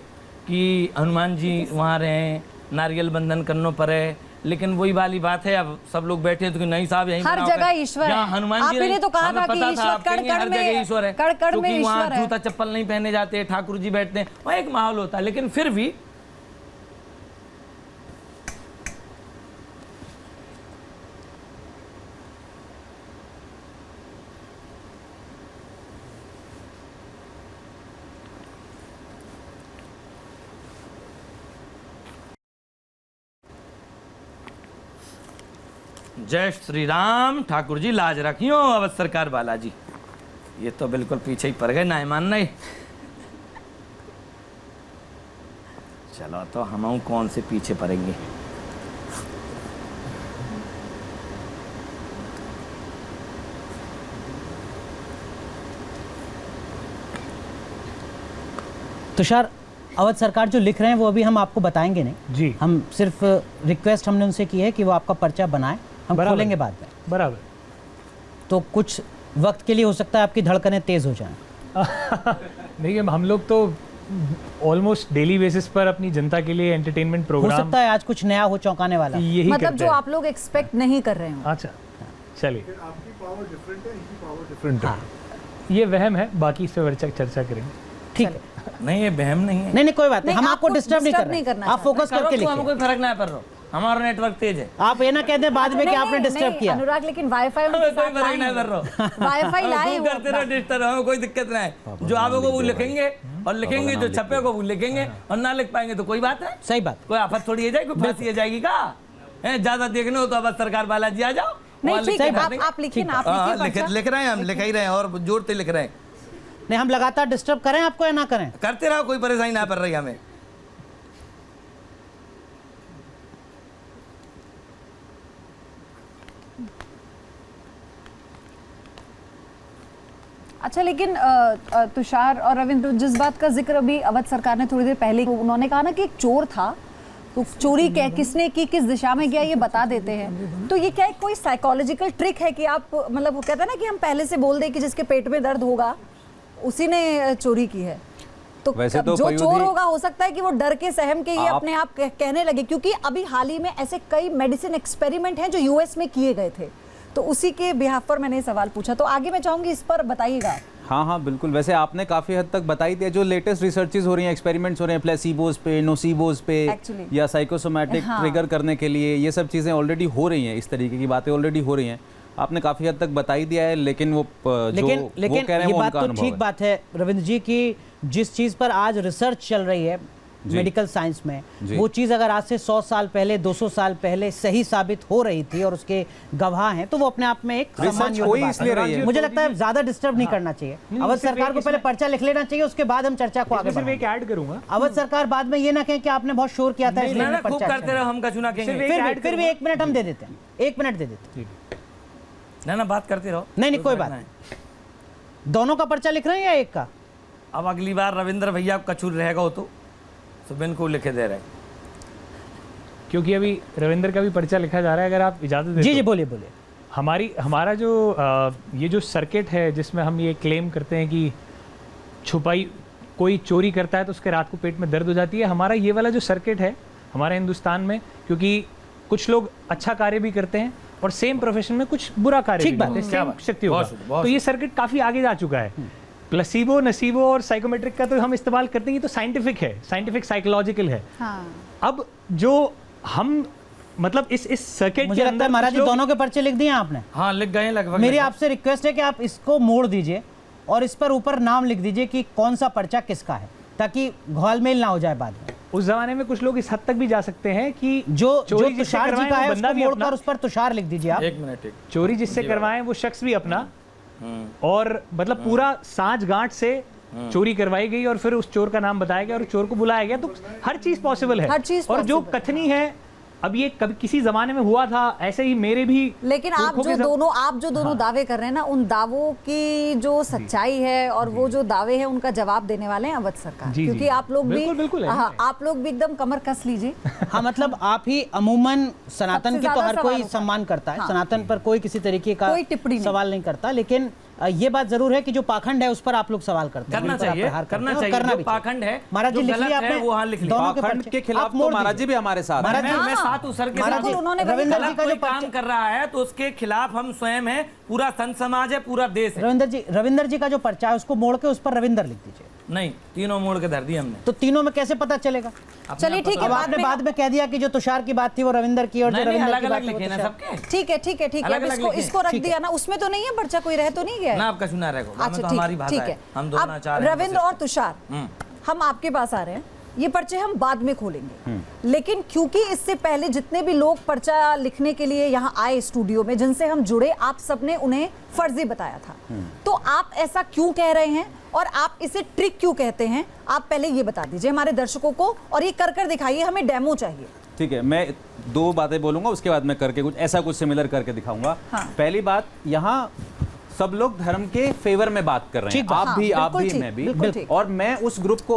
कि हनुमान जी वहाँ रहे, नारियल बंधन करना पड़े, लेकिन वही वाली बात है, अब सब लोग बैठे तो कि नहीं साहब यहीं हर बनाओ जगह कर। ईश्वर जहाँ है। हनुमान आप जी ही ने रहे, तो कहा हमें था कि पता ईश्वर आप कहेंगे कण-कण हर में- जगह ईश्वर है, कण-कण में क्योंकि वहाँ ईश्वर है। जूता चप्पल नहीं पहने जाते, ठाकुर जी बैठते हैं, वहाँ एक माहौल होता है। लेकिन फिर भी जय श्री राम। ठाकुर जी लाज रखियो, अवध सरकार बालाजी, ये तो बिल्कुल पीछे ही पड़ गए, ना मान नहीं। चलो तो हम कौन से पीछे पड़ेंगे। तुषार, अवध सरकार जो लिख रहे हैं वो अभी हम आपको बताएंगे नहीं जी। हम सिर्फ रिक्वेस्ट हमने उनसे की है कि वो आपका पर्चा बनाएं, हम बराबर। खोलेंगे बाद में। बराबर। तो कुछ वक्त के लिए हो सकता है आपकी धड़कनें तेज हो जाएं। देखिए हम लोग तो ऑलमोस्ट डेली बेसिस पर अपनी जनता के लिए एंटरटेनमेंट हो प्रोग्राम सकता है आज कुछ नया हो, चौंकाने वाला। यही मतलब करते जो हैं। आप लोग एक्सपेक्ट नहीं कर रहे हो। अच्छा चलिए, आपकी पावर डिफरेंट है, इनकी पावर डिफरेंट हाँ, ये वहम है, बाकी इस पर चर्चा करेंगे। ठीक है। नहीं ये बहम नहीं है। नहीं कोई बात नहीं, नहीं, हम आपको आपको डिस्टर्ब नहीं disturb कर रहे नहीं करना हैं। आप फोकस करो करके तो हमें लिखिए। कोई फर्क ना पड़ रहा, हमारा नेटवर्क तेज है। आप ये ना कह दें बाद में कि नहीं, आपने नहीं, डिस्टर्ब नहीं, किया। अनुराग, लेकिन वाईफाई हमें कोई फर्क नहीं पड़ रहा। वाईफाई लाए खूब करते रहो डिस्टर्ब, हमें कोई दिक्कत नहीं है। जो आवे को वो लिखेंगे और लिखेंगे, जो छपे को वो लिखेंगे, और ना लिख पाएंगे तो कोई बात है, सही बात। कोई आफत थोड़ी आ जाएगी, कोई फांसी आ जाएगी का है। ज्यादा देखने हो तो अब सरकार बालाजी आ जाओ। नहीं वहाँ ठीक लिख है, के आप देंगे। लिखिए ना, आप हाँ, लिखिए पर्चा। लिख रहे हैं, हम लिख ही रहे हैं और जोर से लिख रहे हैं। नहीं, हम लगातार डिस्टर्ब करें आपको या ना करें? करते रहो, कोई परेशानी ना पड़ रही हमें। अच्छा, लेकिन तुषार और रविंद्र, जिस बात का जिक्र अभी अवध सरकार ने थोड़ी देर पहले, उन्होंने कहा ना कि एक चोर था, तो चोरी क्या, किसने की, किस दिशा में गया, ये बता देते हैं। तो ये क्या कोई साइकोलॉजिकल ट्रिक है कि आप, मतलब वो कहते हैं ना कि हम पहले से बोल दें कि जिसके पेट में दर्द होगा उसी ने चोरी की है। तो वैसे तो जो चोर पयूदी- होगा, हो सकता है कि वो डर के सहम के ये आप- अपने आप कहने लगे, क्योंकि अभी हाल ही में ऐसे कई मेडिसिन एक्सपेरिमेंट हैं जो यूएस में किए गए थे। तो उसी के बिहाफ पर मैंने सवाल पूछा, तो आगे मैं चाहूंगी इस पर बताइएगा। हाँ हाँ बिल्कुल, वैसे आपने काफ़ी हद तक बताई दिया। जो लेटेस्ट रिसर्चेज हो रही हैं, एक्सपेरिमेंट्स हो रहे हैं प्लेसिबोज पे, नोसिबोज पे, Actually. या साइकोसोमैटिक हाँ। ट्रिगर करने के लिए, ये सब चीज़ें ऑलरेडी हो रही हैं, इस तरीके की बातें ऑलरेडी हो रही हैं। आपने काफी हद तक बता ही दिया है, लेकिन वो लेकिन वो लेकिन कह रहे हैं ये वो बात उनका तो अनुभव ठीक है। बात है रविंद्र जी की, जिस चीज पर आज रिसर्च चल रही है मेडिकल साइंस में, जी। वो चीज अगर आज से 100 साल पहले 200 साल पहले सही साबित हो रही थी और उसके गवाह हैं, तो वो अपने आप में एक रिसर्च सम्मान हो योग्य ही बात इसलिए रही है। मुझे लगता है ज्यादा डिस्टर्ब नहीं करना चाहिए। अवध सरकार को पहले पर्चा लिख लेना चाहिए, उसके बाद हम चर्चा को आगे सिर्फ एक बढ़ाएंगे। ऐड करूंगा, अवध सरकार बाद में ये ना कहें कि आपने बहुत शोर किया था इसलिए हमने खूब पर्चा करते रहो, अच्छा हम कछु ना कहेंगे। फिर भी 1 मिनट हम दे देते हैं, 1 मिनट दे देते हैं। ना बात करते रहो। नहीं कोई बात नहीं। दोनों का पर्चा लिख रहे हैं या एक का? अब अगली बार रविंद्र भैया कछु रहेगा हो तो सुबिन को लिखे दे रहे। क्योंकि अभी रविंद्र का भी पर्चा लिखा जा रहा है, अगर आप इजाज़त दें। जी तो। जी बोलिए बोलिए। हमारा जो ये जो सर्किट है जिसमें हम ये क्लेम करते हैं कि छुपाई कोई चोरी करता है तो उसके रात को पेट में दर्द हो जाती है, हमारा ये वाला जो सर्किट है हमारे हिंदुस्तान में, क्योंकि कुछ लोग अच्छा कार्य भी करते हैं और सेम प्रोफेशन में कुछ बुरा कार्य भी करते हैं, सेम शक्ति होगा, तो ये सर्किट काफ़ी आगे जा चुका है। प्लेसिबो, नसीबो और साइकोमेट्रिक का तो हम इस्तेमाल करते हैं, ये तो साइंटिफिक है, साइंटिफिक साइकोलॉजिकल है। अब जो हम मतलब इस सर्किट मुझे के लगता है अंदर महाराज जी कुछ लोग- दोनों के पर्चे लिख दिए आपने। हाँ लिख गए लगभग। मेरी आपसे रिक्वेस्ट है कि आप इसको मोड़ दीजिए और इस पर ऊपर नाम लिख दीजिए कि कौन सा पर्चा किसका है, ताकि घोलमेल ना हो जाए बाद में। उस जमाने में कुछ लोग इस हद तक भी जा सकते हैं कि जो चोरी जिससे तुषार जी करवाएं का वो है बंदा उसको भी मोड़कर अपना, उस पर तुषार लिख दीजिए आप। एक मिनट। चोरी जिससे करवाएं वो शख्स भी अपना, और मतलब पूरा सांच गांठ से चोरी करवाई गई और फिर उस चोर का नाम बताया गया और चोर को बुलाया गया, तो हर चीज पॉसिबल है। हर चीज और जो possible है। कथनी है अब ये कभी किसी जमाने में हुआ था, ऐसे ही मेरे भी लेकिन आप पुरखों जो के दोनों दावे कर रहे हैं ना, उन दावों की जो सच्चाई है और वो जो दावे हैं उनका जवाब देने वाले हैं अवध सरकार, जी, क्योंकि जी। आप लोग भी बिल्कुल है। हाँ, आप लोग भी एकदम कमर कस लीजिए। हाँ मतलब आप ही अमूमन सनातन सबसे की तो ज्यादा हर सवाल कोई होता है। सम्मान करता है, हाँ। सनातन पर कोई किसी तरीके का कोई टिप्पणी नहीं। सवाल नहीं करता, लेकिन ये बात जरूर है कि जो पाखंड है उस पर आप लोग सवाल करते हैं, करना उन पर आप चाहिए, प्रहार करते करना हैं और चाहिए। करना जो भी चाहिए। पाखंड है, महाराज जी जो लिख गलत लिया है, आपने, वो हाँ लिख लिया। दोनों के पाखंड पर्चे। के खिलाफ आप तो मोड़ महाराज दीजिए। जी भी हमारे साथ महाराज हैं। जी, मैं साथ हूं सर के महाराज साथ। जी, उन्होंने वही रविंद्र जी गलत का कोई जो काम पर्चा कर रहा है तो उसके खिलाफ हम स्वयं हैं, पूरा संत समाज है, पूरा देश है। रविंद्र जी का जो पर्चा है उसको मोड़ के उस पर रविंद्र लिख दीजिए। नहीं, तीनों मोड़ के धर दिए हमने। तो तीनों में कैसे पता चलेगा? चलिए ठीक है, अब आपने बाद में कह दिया कि जो तुषार की बात थी वो रविंद्र की और जो नहीं, रविंद्र अलग की अलग बात थी वो लिखे ना तुषार। सबके। ठीक है ठीक है ठीक है, अब अलग-अलग लिखे। इसको रख दिया ना, उसमें तो नहीं है पर्चा, कोई रह तो नहीं गया है? ना आप कछु ना रहेगा, अच्छा तो हमारी भाषा है, हम दोनों अब आचार्य हैं, रविंद्र और तुषार, हम आपके पास आ रहे हैं, ये पर्चे हम बाद में खोलेंगे, लेकिन क्योंकि इससे पहले जितने भी लोग पर्चा लिखने के लिए यहाँ आए स्टूडियो में, जिनसे हम जुड़े, आप सबने उन्हें फर्जी बताया था, तो आप ऐसा क्यों कह रहे हैं और आप इसे ट्रिक क्यों कहते हैं? आप पहले ये बता दीजिए हमारे दर्शकों को, और ये कर दिखाइए, हमें डेमो चाहिए। ठीक है, मैं 2 बातें बोलूंगा, उसके बाद मैं करके कुछ ऐसा कुछ सिमिलर करके दिखाऊंगा। हाँ। पहली बात, यहाँ सब लोग धर्म के फेवर में बात कर रहे हैं, ठीक बात। आप भी हाँ, आप बिल्कुल भी ठीक, मैं भी, बिल्कुल ठीक। और मैं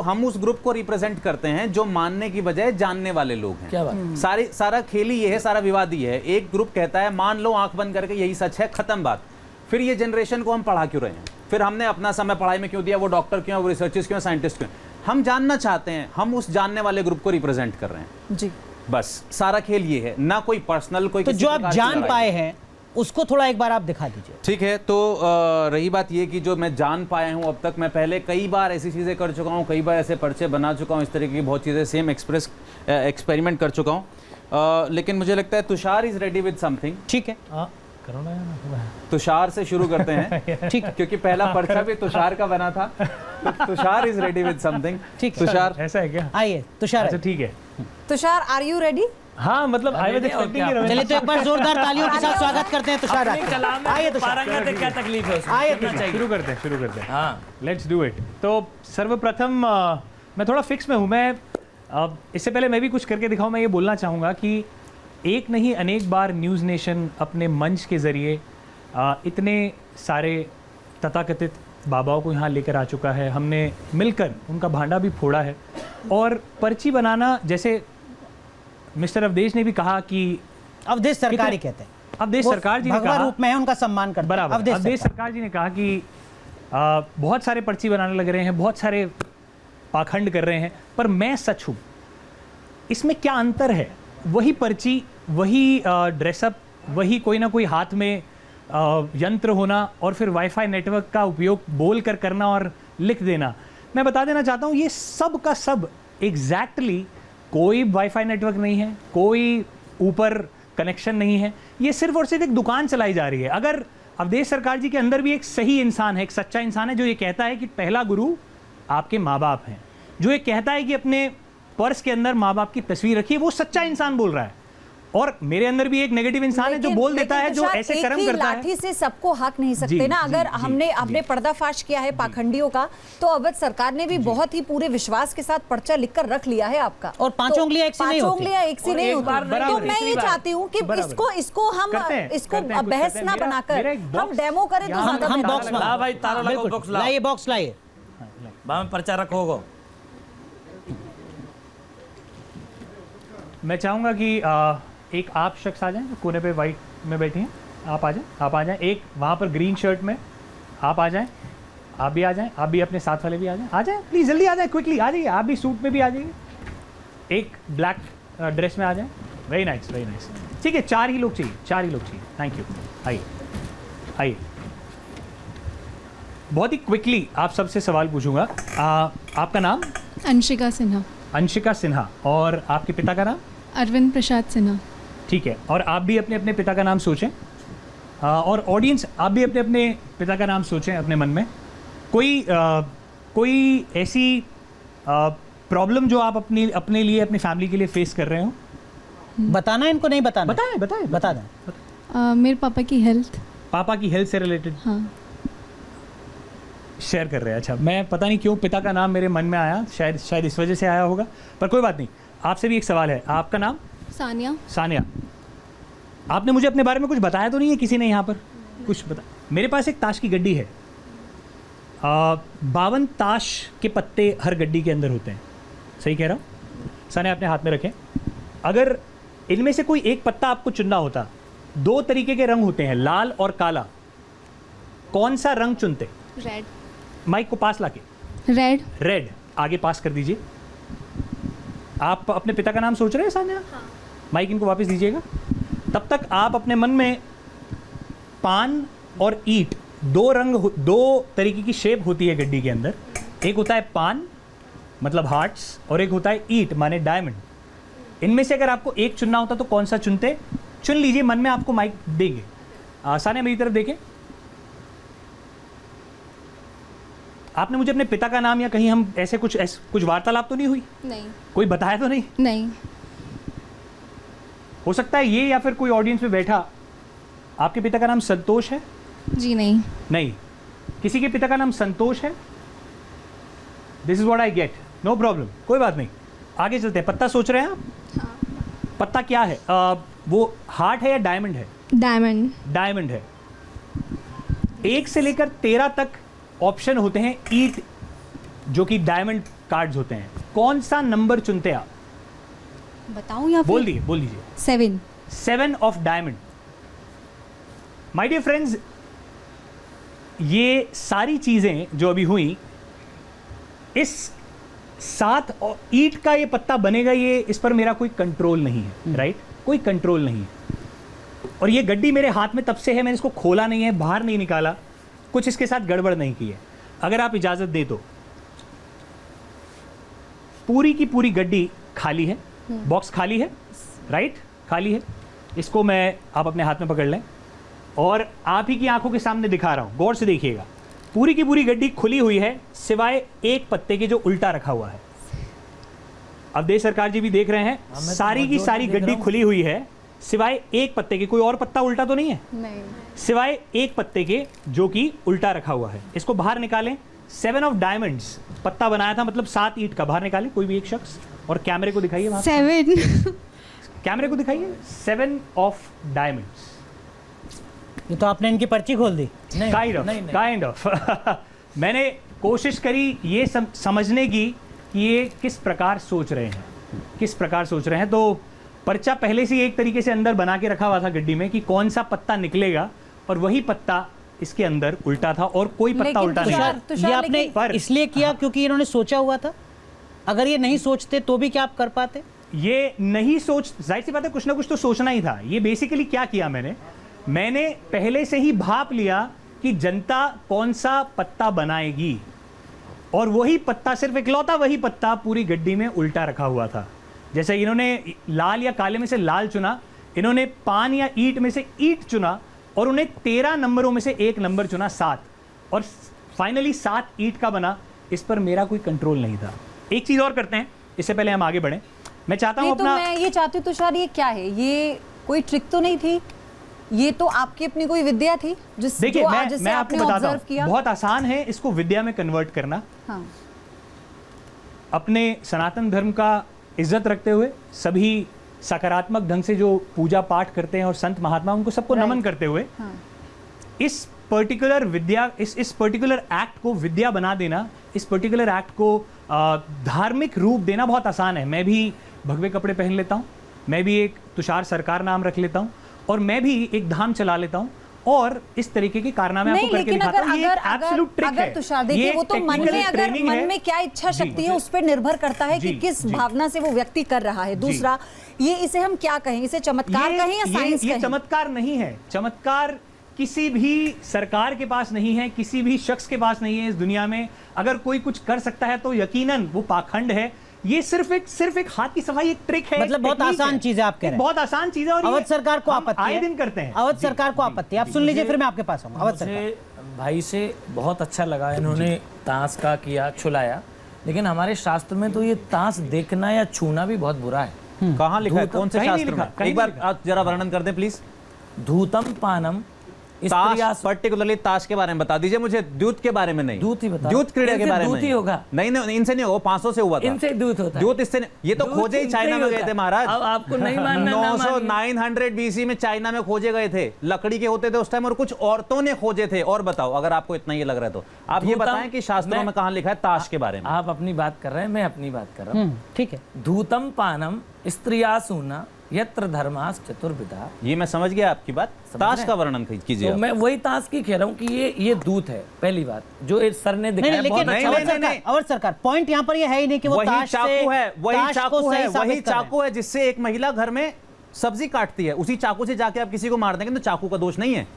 हम उस ग्रुप को रिप्रेजेंट करते हैं जो मानने की बजाय जानने वाले लोग हैं। क्या बात? सारा खेल ही ये है, सारा विवाद ही है। एक ग्रुप कहता है मान लो आंख बंद करके यही सच है, खत्म बात। फिर ये जनरेशन को हम पढ़ा क्यों रहे हैं? फिर हमने अपना समय पढ़ाई में क्यों दिया? वो डॉक्टर क्यों, वो रिसर्चर्स क्यों, साइंटिस्ट क्यों? हम जानना चाहते हैं, हम उस जानने वाले ग्रुप को रिप्रेजेंट कर रहे हैं, जी, बस सारा खेल ये है, ना कोई पर्सनल कोई तो किसी जो आप प्रकार की जान लड़ाई। पाए हैं उसको थोड़ा एक बार आप दिखा दीजिए। ठीक है, तो रही बात ये कि जो मैं जान पाया हूँ अब तक, मैं पहले कई बार ऐसी चीज़ें कर चुका हूँ, कई बार ऐसे पर्चे बना चुका हूँ, इस तरीके की बहुत चीज़ें सेम एक्सपेरिमेंट कर चुका हूँ, लेकिन मुझे लगता है Tushar is ready with something. ठीक है, करो ना यार। तुषार से शुरू करते हैं ठीक है, क्योंकि पहला पर्चा भी तुषार का बना था, तो Tushar is ready with something. ठीक है। तुषार, ऐसा है क्या? आइए तुषार अच्छा आइए। ठीक है। Tushar are you ready? हाँ मतलब आई वाज एक्सपेक्टिंग चलिए तो एक बार जोरदार तालियों के साथ स्वागत करते हैं तुषार अपने कलाम में आइए जो तुषार। पारंगत है, क्या तकलीफ है उसमें? आइए करना चाहिए। शुरू करते हैं। हाँ, लेट्स डू इट। तो सर्वप्रथम मैं थोड़ा फिक्स में हूँ। मैं इससे पहले मैं भी कुछ करके दिखाऊँ, मैं ये बोलना चाहूँगा कि एक नहीं अनेक बार न्यूज़ नेशन अपने मंच के ज़रिए इतने सारे तथाकथित बाबाओं को यहाँ लेकर आ चुका है। हमने मिलकर उनका भांडा भी फोड़ा है, और पर्ची बनाना, जैसे मिस्टर अवधेश ने भी कहा कि अवधेश सरकार ही कितने- कहते हैं, अवधेश वो सरकार जी ने भगवा कहा, रूप में है, उनका सम्मान करते हैं। बराबर, अवधेश अवधेश सरकार। सरकार जी ने कहा कि बहुत सारे पर्ची बनाने लग रहे हैं, बहुत सारे पाखंड कर रहे हैं, पर मैं सच हूँ। इसमें क्या अंतर है? वही पर्ची, वही ड्रेसअप, वही कोई ना कोई हाथ में यंत्र होना और फिर वाईफाई नेटवर्क का उपयोग बोल कर करना और लिख देना। मैं बता देना चाहता हूँ, ये सब का सब एग्जैक्टली कोई वाईफाई नेटवर्क नहीं है, कोई ऊपर कनेक्शन नहीं है, ये सिर्फ और सिर्फ एक दुकान चलाई जा रही है। अगर अवधेश सरकार जी के अंदर भी एक सही इंसान है, एक सच्चा इंसान है, जो ये कहता है कि पहला गुरु आपके माँ बाप हैं, जो ये कहता है कि अपने पर्स के अंदर माँ बाप की तस्वीर रखिए, वो सच्चा इंसान बोल रहा है। और मेरे अंदर भी एक नेगेटिव इंसान है जो बोल देता है, जो ऐसे कर्म करता है। लाठी से सबको हक नहीं सकते जी, ना। अगर जी, हमने पर्दाफाश किया है पाखंडियों का, तो अवध सरकार ने भी बहुत ही पूरे विश्वास के साथ पर्चा लिखकर रख लिया है आपका। और पांचों उंगलियां एक सी नहीं होती। पांचों उंगलियां एक सी नहीं होती। तो मैं ये चाहती हूँ कि इसको हम बहस ना बनाकर हम डेमो करें तो ज्यादा हम बेहतर बॉक्स लगेगा। ला भाई, तारो लगाओ, बॉक्स लाओ। लाइए, बॉक्स लाइए। बा में पर्चा रखोगो। मैं चाहूंगा कि एक आप शख्स आ जाएं, कोने पे वाइट में बैठी हैं, आप आ जाएं। एक वहाँ पर ग्रीन शर्ट में आप आ जाएं, आप भी आ जाएं, आप भी अपने साथ वाले भी आ जाएं प्लीज़, जल्दी आ जाएं, क्विकली आ जाइए। आप भी सूट में भी आ जाइए, एक ब्लैक ड्रेस में आ जाएं। Very nice, very nice. ठीक है, 4 ही लोग चाहिए। Thank you. आइए। बहुत ही क्विकली आप सबसे सवाल पूछूंगा। आपका नाम? अंशिका सिन्हा। और आपके पिता का नाम? अरविंद प्रसाद सिन्हा। ठीक है, और आप भी अपने अपने पिता का नाम सोचें। और ऑडियंस, आप भी अपने अपने पिता का नाम सोचें अपने मन में। कोई ऐसी प्रॉब्लम जो आप अपने लिए, अपनी फैमिली के लिए फेस कर रहे हो? बताना है इनको, नहीं बताना? बताएं। बता दें। मेरे पापा की हेल्थ। पापा की हेल्थ से रिलेटेड हाँ। शेयर कर रहे हैं। अच्छा, मैं पता नहीं क्यों पिता का नाम मेरे मन में आया, शायद इस वजह से आया होगा, पर कोई बात नहीं। आपसे भी एक सवाल है। आपका नाम? सानिया। आपने मुझे अपने बारे में कुछ बताया तो नहीं है किसी ने यहाँ पर? कुछ बता। मेरे पास एक ताश की गड्डी है। 52 ताश के पत्ते हर गड्डी के अंदर होते हैं, सही कह रहा हूँ? सानिया, अपने हाथ में रखें। अगर इनमें से कोई एक पत्ता आपको चुनना होता, 2 तरीके के रंग होते हैं, लाल और काला, कौन सा रंग चुनते? रेड। माइक को पास लाके। रेड। आगे पास कर दीजिए। आप अपने पिता का नाम सोच रहे हैं सानिया? हाँ। माइक इनको वापस दीजिएगा। तब तक आप अपने मन में पान और ईंट, 2 तरीके की शेप होती है गड्डी के अंदर। एक होता है पान मतलब हार्ट्स, और एक होता है ईंट माने डायमंड। इनमें से अगर आपको एक चुनना होता तो कौन सा चुनते? चुन लीजिए, मन में आपको माइक देंगे। सानिया, मेरी तरफ देखें। आपने मुझे अपने पिता का नाम या कहीं हम ऐसे कुछ वार्तालाप तो नहीं हुई? नहीं। कोई बताया तो नहीं? नहीं। हो सकता है ये, या फिर कोई ऑडियंस में बैठा। आपके पिता का नाम संतोष है? जी नहीं। नहीं। किसी के पिता का नाम संतोष है? This is what I get. No problem, कोई बात नहीं, आगे चलते हैं। पत्ता सोच रहे हैं आप? हाँ। पत्ता क्या है? वो हार्ट है या डायमंड है? डायमंड है। 1 से लेकर 13 तक ऑप्शन होते हैं ईट, जो कि डायमंड कार्ड्स होते हैं। कौन सा नंबर चुनते आप? बताऊं या बोल दीजिए। 7 of diamond. My dear friends, ये सारी चीजें जो अभी हुई, इस 7 ईट का ये पत्ता बनेगा, ये इस पर मेरा कोई कंट्रोल नहीं है, राइट? कोई कंट्रोल नहीं है। और ये गड्डी मेरे हाथ में तब से है, मैंने इसको खोला नहीं है, बाहर नहीं निकाला, कुछ इसके साथ गड़बड़ नहीं की है। अगर आप इजाजत दे तो पूरी की पूरी गड्डी खाली है, बॉक्स खाली है, राइट? खाली है। इसको आप अपने हाथ में पकड़ लें और आप ही की आंखों के सामने दिखा रहा हूं, गौर से देखिएगा। पूरी की पूरी गड्डी खुली हुई है, सिवाय एक पत्ते के जो उल्टा रखा हुआ है। अवधेश सरकार जी भी देख रहे हैं, सारी की सारी गड्डी खुली हुई है, सिवाय एक पत्ते के। कोई और पत्ता उल्टा तो नहीं है? नहीं। सिवाय एक पत्ते के जो कि उल्टा रखा हुआ है। इसको बाहर निकालें। 7 ऑफ डायमंड्स पत्ता बनाया था, मतलब 7 ईंट का। बाहर निकालें कोई भी एक शख्स और कैमरे को दिखाइए वहां। 7। कैमरे को दिखाइए। 7 ऑफ डायमंड्स। ये तो आपने इनकी पर्ची खोल दी। काइंड ऑफ मैंने कोशिश करी ये समझने की कि ये किस प्रकार सोच रहे हैं। तो पर्चा पहले से एक तरीके से अंदर बना के रखा हुआ था गड्डी में कि कौन सा पत्ता निकलेगा, और वही पत्ता इसके अंदर उल्टा था और कोई पत्ता उल्टा नहीं था। ये आपने इसलिए किया क्योंकि इन्होंने सोचा हुआ था? अगर ये नहीं सोचते तो भी क्या आप कर पाते? ये नहीं सोच, जाहिर सी बात है, कुछ ना कुछ तो सोचना ही था। ये बेसिकली क्या किया मैंने पहले से ही भाप लिया कि जनता कौन सा पत्ता बनाएगी, और वही पत्ता, सिर्फ इकलौता वही पत्ता पूरी गड्डी में उल्टा रखा हुआ था। जैसे इन्होंने लाल या काले में से लाल चुना, इन्होंने पान या ईंट में से ईंट चुना और उन्हें 13 नंबरों में से एक नंबर चुना 7, और फाइनली 7 ईंट का बना। इस पर मेरा कोई कंट्रोल नहीं था। एक चीज और करते हैं इससे पहले हम आगे बढ़ें। मैं चाहता हूं नहीं, तो अपना मैं ये चाहती हूँ तुषार, ये क्या है? ये कोई ट्रिक तो नहीं थी, ये तो आपकी अपनी कोई विद्या थी देखिए, जिससे मैं आपको आपने बताता ऑब्जर्व हूं, किया। बहुत आसान है इसको विद्या में कन्वर्ट करना। हाँ। अपने सनातन धर्म का इज्जत रखते हुए, सभी सकारात्मक ढंग से जो पूजा पाठ करते हैं और संत महात्मा उनको सबको नमन करते हुए, हाँ। इस पर्टिकुलर विद्या, इस पर्टिकुलर एक्ट को विद्या बना देना, इस पर्टिकुलर एक्ट को धार्मिक रूप देना बहुत आसान है। मैं भी भगवे कपड़े पहन लेता हूं, मैं भी एक तुषार सरकार नाम रख लेता हूं, और मैं भी एक धाम चला लेता हूं, और इस तरीके के कारनामे आपको करके दिखाता हूं। ये एक एब्सोल्यूट ट्रिक है। अगर तुषार देखिए, वो तो मन में, अगर मन में क्या इच्छा शक्ति है उस पर निर्भर करता है कि किस भावना से वो व्यक्ति कर रहा है। दूसरा, ये इसे हम क्या कहें, इसे चमत्कार कहें या साइंस ये कहें? चमत्कार नहीं है। चमत्कार किसी भी सरकार के पास नहीं है, किसी भी शख्स के पास नहीं है इस दुनिया में। अगर कोई कुछ कर सकता है तो यकीनन वो पाखंड है। ये सिर्फ एक हाथ की सफाई, एक ट्रिक है, मतलब बहुत आसान चीज है आप कह रहे हैं। बहुत आसान चीज है, और अवध सरकार को आपत्ति है, आए दिन करते हैं। अवध सरकार को आपत्ति है। आप सुन लीजिए, फिर मैं आपके पास आऊंगा। अवध सरकार, मुझे भाई से बहुत अच्छा लगा, इन्होंने ताश का किया, छुलाया, लेकिन हमारे शास्त्र में तो ये ताश देखना या छूना भी बहुत बुरा है। कहाँ लिखा है, कौन से कहीं नहीं शास्त्र लिखा, में? कहीं एक बार नहीं आप जरा वर्णन कर दें प्लीज। धूतम पानम ताश, पर्टिकुलरली ताश के बारे में बता दीजिए मुझे, दूत के बारे में नहीं। दूत ही बता। दूत क्रीड़ा के इनसे बारे में दूत ही होगा। नहीं, इनसे नहीं होगा, 500 से हुआ था। इनसे दूत होता है। दूत इससे नहीं, ये तो दूत खोजे ही इनसे चाइना में होता गए थे है। महाराज। अब आपको नहीं मानना, ना 900 मानिए। 900 BC में चाइना में खोजे गए थे, लकड़ी के होते थे उस टाइम, और कुछ औरतों ने खोजे थे। और बताओ, अगर आपको इतना ये लग रहा है तो आप ये बताएं कि शास्त्रों में कहां लिखा है ताश के बारे में। आप अपनी बात कर रहे हैं, मैं अपनी बात कर रहा हूँ। ठीक है। धूतम पानम स्त्रियासूना यत्र धर्मास चतुर्विधा। ये मैं समझ गया आपकी बात। ताश का वर्णन कीजिए। तो मैं वही ताश की कह रहा हूँ कि ये दूत है, पहली बात जो इस सर ने नहीं, दिखाया। लेकिन बहुत अच्छा अवध सरकार पॉइंट यहाँ पर ये है ही नहीं कि वो वही ताश चाकू से, है, वही ताश को चाकू सही है, साबित वही कर रहे हैं। चाकू है जिससे एक महिला घर में सब्जी काटती है। उसी चाकू से जाके आप किसी को मार देंगे तो चाकू का दोष नहीं है।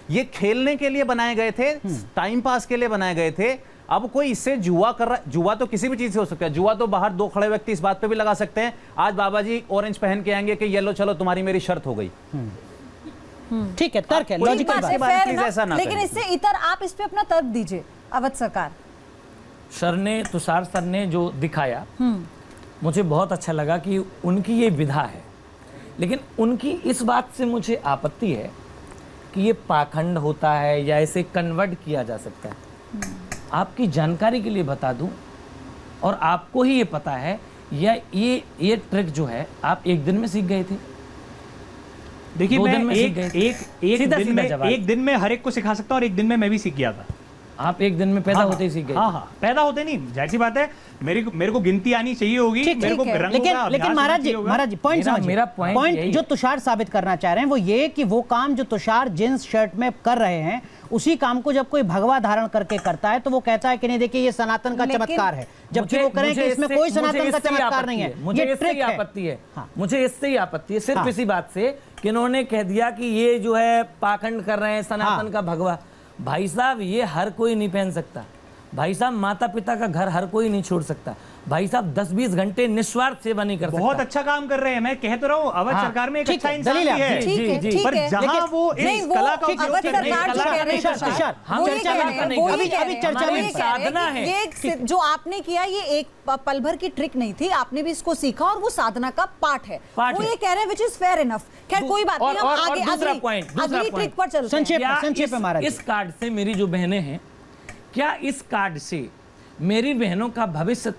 ये खेलने के लिए बनाए गए थे, टाइम पास के लिए बनाए गए थे। अब कोई इससे जुआ कर रहा है, जुआ तो किसी भी चीज से हो सकता है। जुआ तो बाहर दो खड़े व्यक्ति इस बात पे भी लगा सकते हैं, आज बाबा जी ऑरेंज पहन के आएंगे कि येलो, चलो तुम्हारी मेरी शर्त हो गई। ठीक है, तर्क है, कोई लॉजिकल बात बात है, है। बात प्लीज ऐसा ना लेकिन करें। इससे इतर आप इस पे अपना तर्क दीजिए अवध सरकार। सर ने, तुषार सर ने जो दिखाया मुझे बहुत अच्छा लगा कि उनकी ये विधा है, लेकिन उनकी इस बात से मुझे आपत्ति है कि ये पाखंड होता है या इसे कन्वर्ट किया जा सकता है। आपकी जानकारी के लिए बता दूं, और आपको ही ये पता है, या ये ट्रिक जो है आप एक दिन में सीख गए थे? देखिए, दो मैं दिन में सीख गए थे? एक दिन में हर एक को सिखा सकता हूँ, और एक दिन में मैं भी सीख गया था। आप एक दिन में पैदा होते ही सीख गए? हाँ, पैदा होते नहीं, जाहिर सी बात है। मेरे को गिनती आनी चाहिए होगी, मेरे को रंगों लेकिन का लेकिन अभ्यास महाराज जी, होना चाहिए महाराज जी पॉइंट मेरा- समझिए। मेरा point यही जो है। तुषार साबित करना चाह रहे हैं वो ये कि वो काम जो तुषार जींस शर्ट में कर रहे हैं, उसी काम को जब कोई भगवा धारण करके करता है तो वो कहता है कि नहीं, देखिए ये सनातन का लेकिन चमत्कार है, जबकि मुझे- वो करें कि मुझे इसमें इससे- कोई मुझे सनातन का इससे ही चमत्कार आपत्ति नहीं है। है। मुझे ये इससे ही ट्रिक है। आपत्ति है। हाँ। मुझे इससे ही आपत्ति है, सिर्फ हाँ। इसी बात से कि इन्होंने कह दिया कि ये जो है पाखंड कर रहे हैं, सनातन का भगवा। भाई साहब, ये हर कोई नहीं पहन सकता। भाई साहब, माता पिता का घर हर कोई नहीं छोड़ सकता। भाई साहब, 10-20 घंटे निस्वार्थ सेवा नहीं कर सकता। बहुत अच्छा काम कर रहे हैं, मैं कह तो रहा हूँ। अवध हाँ, सरकार में एक ठीक अच्छा है, इंसान दलील भी है। है। ठीक है, ठीक पर है। जहां लेकिन- वो नहीं, इस वो कला का अवध उपयोग सरकार जो कह रहे हैं, तुषार, वो ये चर्चा कह में रहे हैं, नहीं, वो ये अभी कह रहे हैं, चर्चा वो में ये नहीं। कह रहे हैं साधना कि है। ये एक जो आपने किया, ये एक पल भर की ट्रिक नहीं थी, आपने भी इसको सीखा और वो साधना का पार्ट है। पार्ट वो है। ये कह रहे हैं विच इज फेयर इनफ। खैर कोई बात नहीं, हम और आगे दूसरा point, अगली ट्रिक पर चलते हैं। संक्षेप क्या में महाराज जी। इस कार्ड से मेरी जो बहनें हैं, क्या इस कार्ड से मेरी बहनों का भविष्य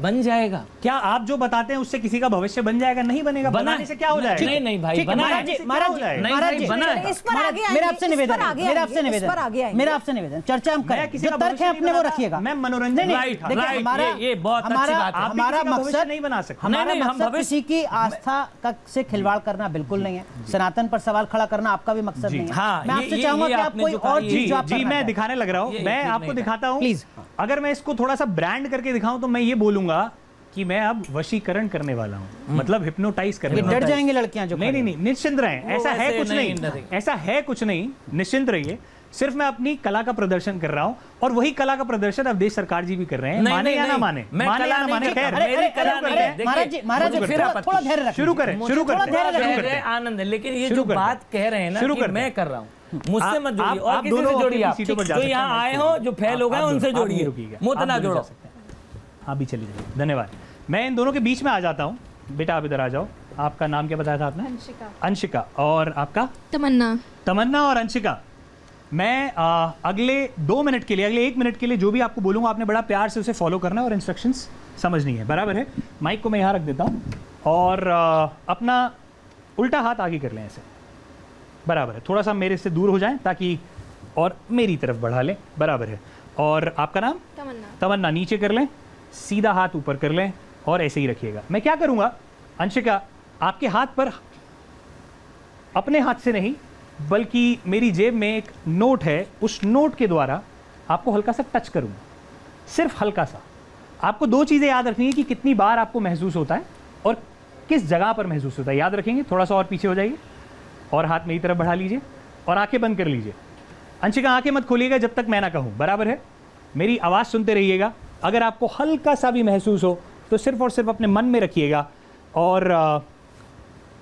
बन जाएगा? क्या आप जो बताते हैं उससे किसी का भविष्य बन जाएगा? नहीं बनेगा। बना बनाने से क्या हो जाएगा? नहीं नहीं भाई, ठीक है, बना महाराज है। जी, महाराज जी, नहीं, महाराज नहीं, जी, बना है। इस पर आगे मेरा आएंगे, आपसे इस निवेदन पर है, आगे मेरा आपसे आएंगे, निवेदन इस पर आगे है, आएंगे। मेरा आपसे निवेदन, चर्चा हम मैं करें, किसी जो का तर्क भविष्य है नहीं अपने वो बनाता, रखिएगा। मैं मनोरंजन नहीं, नहीं, राइट, देखिए, राइट, हमारा ये बहुत अच्छी हमारा बात है। आप भी हमारा किसी का भविष्य मकसद नहीं बना सकते। हमारा नहीं, हम मकसद भविष्य- किसी की आस्था का से खिलवाड़ करना बिल्कुल नहीं है। सनातन पर सवाल खड़ा करना आपका भी मकसद नहीं है। हाँ, मैं आपसे चाहूंगा कि आप आपने कोई जो कहा, और ये- चीज जी जो आप जी, करना मैं चाहें। दिखाने लग रहा हूँ। ये मैं ठीक आपको नहीं दिखाता हूँ। प्लीज। अगर मैं इसको थोड़ा सा ब्रांड करके दिखाऊं तो मैं ये बोलूंगा कि मैं अब वशीकरण करने वाला हूँ, मतलब हिप्नोटाइज करने ये वाला डर हूं। जाएंगी लड़कियां जो नहीं नहीं नहीं, निश्चिंत रहें, वो ऐसा है वैसे कुछ नहीं नहीं, डरेंगे। ऐसा है कुछ नहीं, निश्चिंत रहिए। सिर्फ मैं अपनी कला का प्रदर्शन कर रहा हूं और वही कला का प्रदर्शन अवधेश सरकार जी भी कर रहे हैं। नहीं, माने नहीं, या ना नहीं। माने, मैं माने कला या ना नहीं माने, करता। खैर मेरी कला नहीं है। महाराज जी, महाराज जी, देखिए, थोड़ा धैर्य रखिए। शुरू करें, शुरू करते हैं, शुरू करते हैं। आनंद है, लेकिन ये शुरू जो करते हैं। बात कह रहे हैं ना शुरू कि करते मैं हैं। कर रहा हूँ, मुझसे मत जोड़िए और आप किसी दोनों से जोड़िए। अपनी आप सीटों पर जा जो सकते हैं। यहाँ आए हो, जो फेल हो गए उनसे जोड़िए, मुंह तो ना जोड़ो। आप भी चलिए, धन्यवाद। मैं इन दोनों के बीच में आ जाता हूँ। बेटा आप इधर आ जाओ। आपका नाम क्या बताया था आपने? अंशिका। अंशिका। और आपका? तमन्ना। तमन्ना और अंशिका, मैं अगले 2 मिनट के लिए, अगले 1 मिनट के लिए जो भी आपको बोलूँगा आपने बड़ा प्यार से उसे फॉलो करना है और इंस्ट्रक्शंस समझनी है, बराबर है? माइक को मैं यहाँ रख देता हूँ और अपना उल्टा हाथ आगे कर लें ऐसे, बराबर है? थोड़ा सा मेरे से दूर हो जाएं ताकि, और मेरी तरफ बढ़ा लें, बराबर है? और आपका नाम? तमन्ना। तमन्ना। नीचे कर लें, सीधा हाथ ऊपर कर लें और ऐसे ही रखिएगा। मैं क्या करूँगा अंशिका, आपके हाथ पर, अपने हाथ से नहीं बल्कि मेरी जेब में एक नोट है, उस नोट के द्वारा आपको हल्का सा टच करूँगा, सिर्फ हल्का सा। आपको 2 चीज़ें याद रखनी है कि कितनी बार आपको महसूस होता है और किस जगह पर महसूस होता है। याद रखेंगे? थोड़ा सा और पीछे हो जाइए और हाथ मेरी तरफ बढ़ा लीजिए और आंखें बंद कर लीजिए। अंशिका आंखें मत खोलिएगा जब तक मैं ना कहूँ, बराबर है? मेरी आवाज़ सुनते रहिएगा। अगर आपको हल्का सा भी महसूस हो तो सिर्फ और सिर्फ अपने मन में रखिएगा और